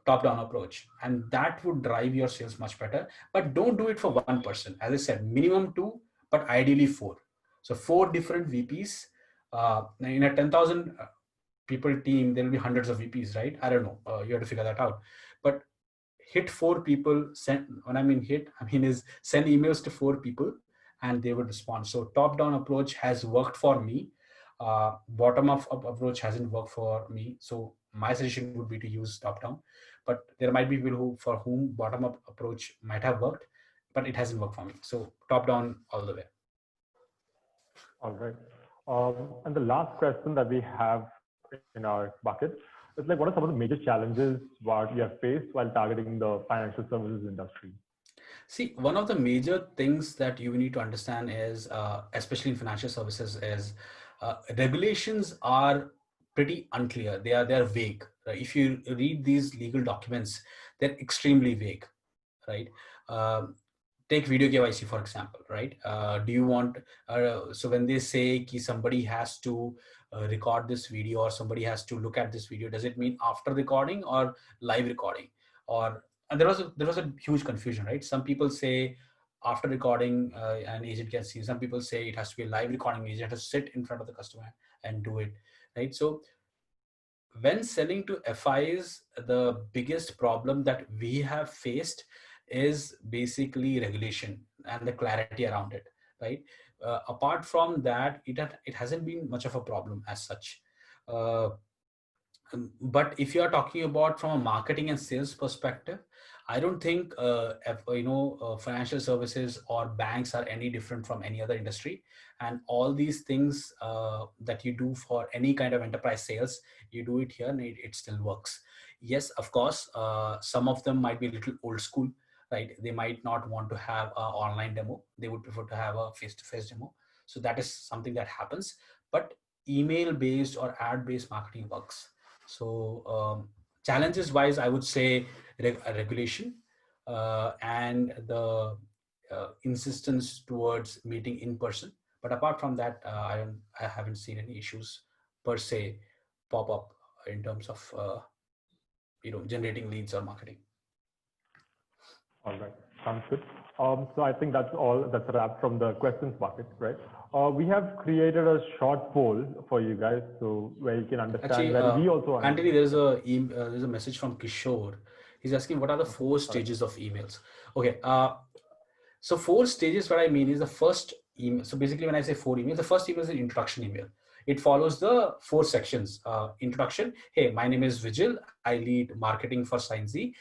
top down approach, and that would drive your sales much better. But don't do it for one person. As I said, minimum two, but ideally four. So four different VPs in a 10,000 people team. There will be hundreds of VPs, right? I don't know, you have to figure that out. But hit four people. Send, when I mean hit, I mean is send emails to four people and they would respond. So top down approach has worked for me. Bottom up approach hasn't worked for me. So my suggestion would be to use top down. But there might be people who for whom bottom up approach might have worked, but it hasn't worked for me. So top down all the way. All right. And the last question that we have in our bucket is like, what are some of the major challenges what you have faced while targeting the financial services industry? See, one of the major things that you need to understand is, especially in financial services, is regulations are pretty unclear. They are vague. Right? If you read these legal documents, they're extremely vague, right? Um, Take video KYC for example, right? Do you want so when they say ki somebody has to record this video or somebody has to look at this video, does it mean after recording or live recording? Or and there was a huge confusion, right? Some people say after recording an agent can see. Some people say it has to be a live recording, agent has to sit in front of the customer and do it, right? So when selling to FIs, the biggest problem that we have faced is basically regulation and the clarity around it, right? Apart from that, it hasn't been much of a problem as such. Uh, but if you are talking about from a marketing and sales perspective, I don't think financial services or banks are any different from any other industry. And all these things that you do for any kind of enterprise sales, you do it here and it still works. Yes, of course, some of them might be a little old school, right? They might not want to have an online demo. They would prefer to have a face-to-face demo. So that is something that happens. But email based or ad based marketing works. So challenges wise, I would say regulation and the insistence towards meeting in person. But apart from that, I haven't seen any issues per se pop up in terms of generating leads or marketing. All right, sounds good. So I think that's all. That's a wrap from the questions bucket, right? We have created a short poll for you guys, so where you can understand Actually, where we also Anthony, understand. there's a message from Kishore. He's asking what are the four All right. stages of emails. Okay, so four stages, what I mean is the first email. So basically when I say four emails, the first email is an introduction email. It follows the four sections. Introduction. Hey, my name is Vijil. I lead marketing for Signzy,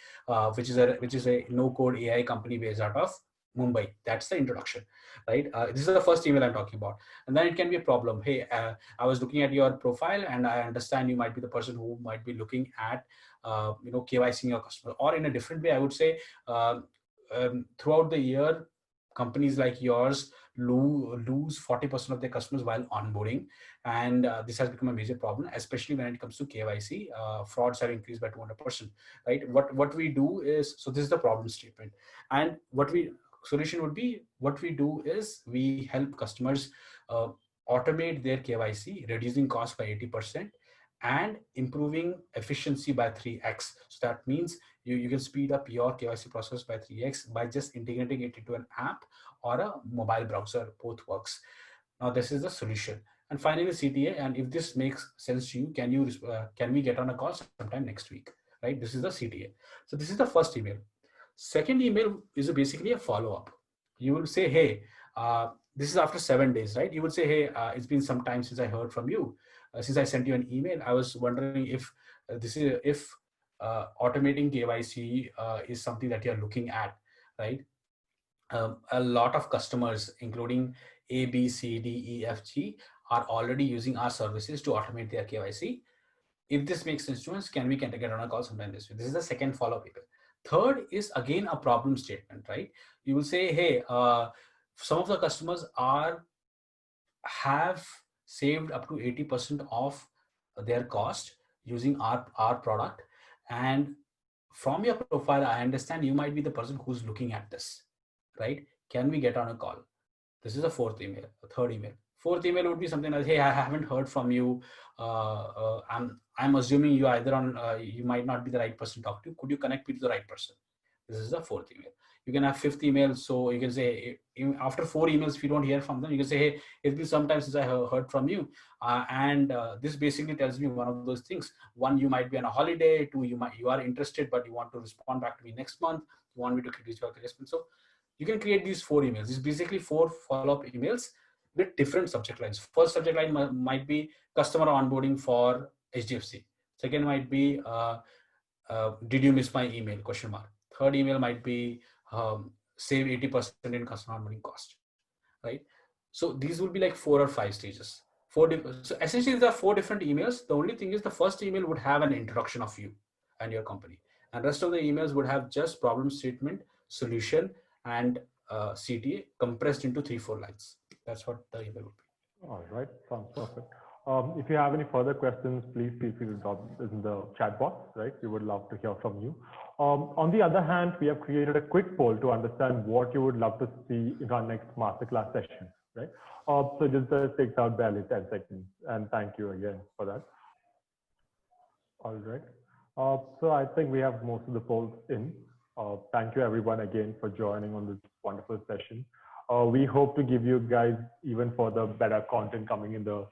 which is a no code AI company based out of Mumbai. That's the introduction, right? This is the first email I'm talking about, and then it can be a problem. Hey, I was looking at your profile, and I understand you might be the person who might be looking at, KYC your customer, or in a different way, I would say, throughout the year, companies like yours lose 40% of their customers while onboarding, and this has become a major problem, especially when it comes to KYC. Frauds have increased by 200%, right? What we do is, so this is the problem statement, and what we solution would be, what we do is we help customers uh, automate their KYC, reducing cost by 80% and improving efficiency by 3x. So that means you can speed up your KYC process by 3x by just integrating it into an app or a mobile browser. Both works. Now this is the solution. And finally, CTA. And if this makes sense to you, can we get on a call sometime next week? Right. This is the CTA. So this is the first email. Second email is basically a follow up. You will say, hey, this is after 7 days, right? You would say, hey, it's been some time since I heard from you. Since I sent you an email, I was wondering if if automating KYC is something that you're looking at, right? A lot of customers, including A, B, C, D, E, F, G, are already using our services to automate their KYC. If this makes sense to us, can we get on a call sometime this week? This is the second follow-up email. Third is again a problem statement, right? You will say, hey, some of the customers have saved up to 80% of their cost using our product. And from your profile, I understand you might be the person who's looking at this, right? Can we get on a call? This is a fourth email, a third email. Fourth email would be something like, hey, I haven't heard from you. I'm assuming you either on you might not be the right person to talk to. Could you connect me to the right person? This is the fourth email. You can have fifth email. So you can say, after 4 emails, if you don't hear from them, you can say, hey, it's been some time since I heard from you. And this basically tells me one of those things. One, you might be on a holiday. Two, you are interested, but you want to respond back to me next month. You want me to reach back next month. So you can create these 4 emails. These basically 4 follow-up emails with different subject lines. First subject line might be customer onboarding for HDFC. Second might be did you miss my email? Question mark. Third email might be save 80% in customer onboarding cost. Right. So these will be like 4 or 5 stages. So essentially there are 4 different emails. The only thing is the first email would have an introduction of you and your company, and rest of the emails would have just problem statement, solution, and CTA compressed into 3-4 lines. That's what the email would be. All right, sounds perfect. If you have any further questions, please feel free to drop in the chat box, right? We would love to hear from you. On the other hand, we have created a quick poll to understand what you would love to see in our next masterclass session, right? So just takes out barely 10 seconds. And thank you again for that. All right. So I think we have most of the polls in. Thank you everyone again for joining on this wonderful session. We hope to give you guys even further better content coming in the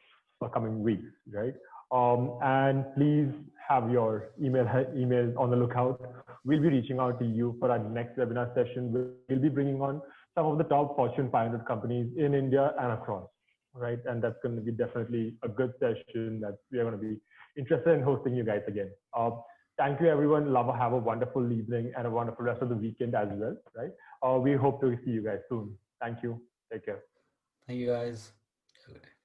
coming weeks, right? And please have your emails on the lookout. We'll be reaching out to you for our next webinar session. We'll be bringing on some of the top Fortune 500 companies in India and across, right? And that's going to be definitely a good session that we are going to be interested in hosting you guys again. Thank you, everyone. Have a wonderful evening and a wonderful rest of the weekend as well, right? We hope to see you guys soon. Thank you. Take care. Thank you guys. Have a good day.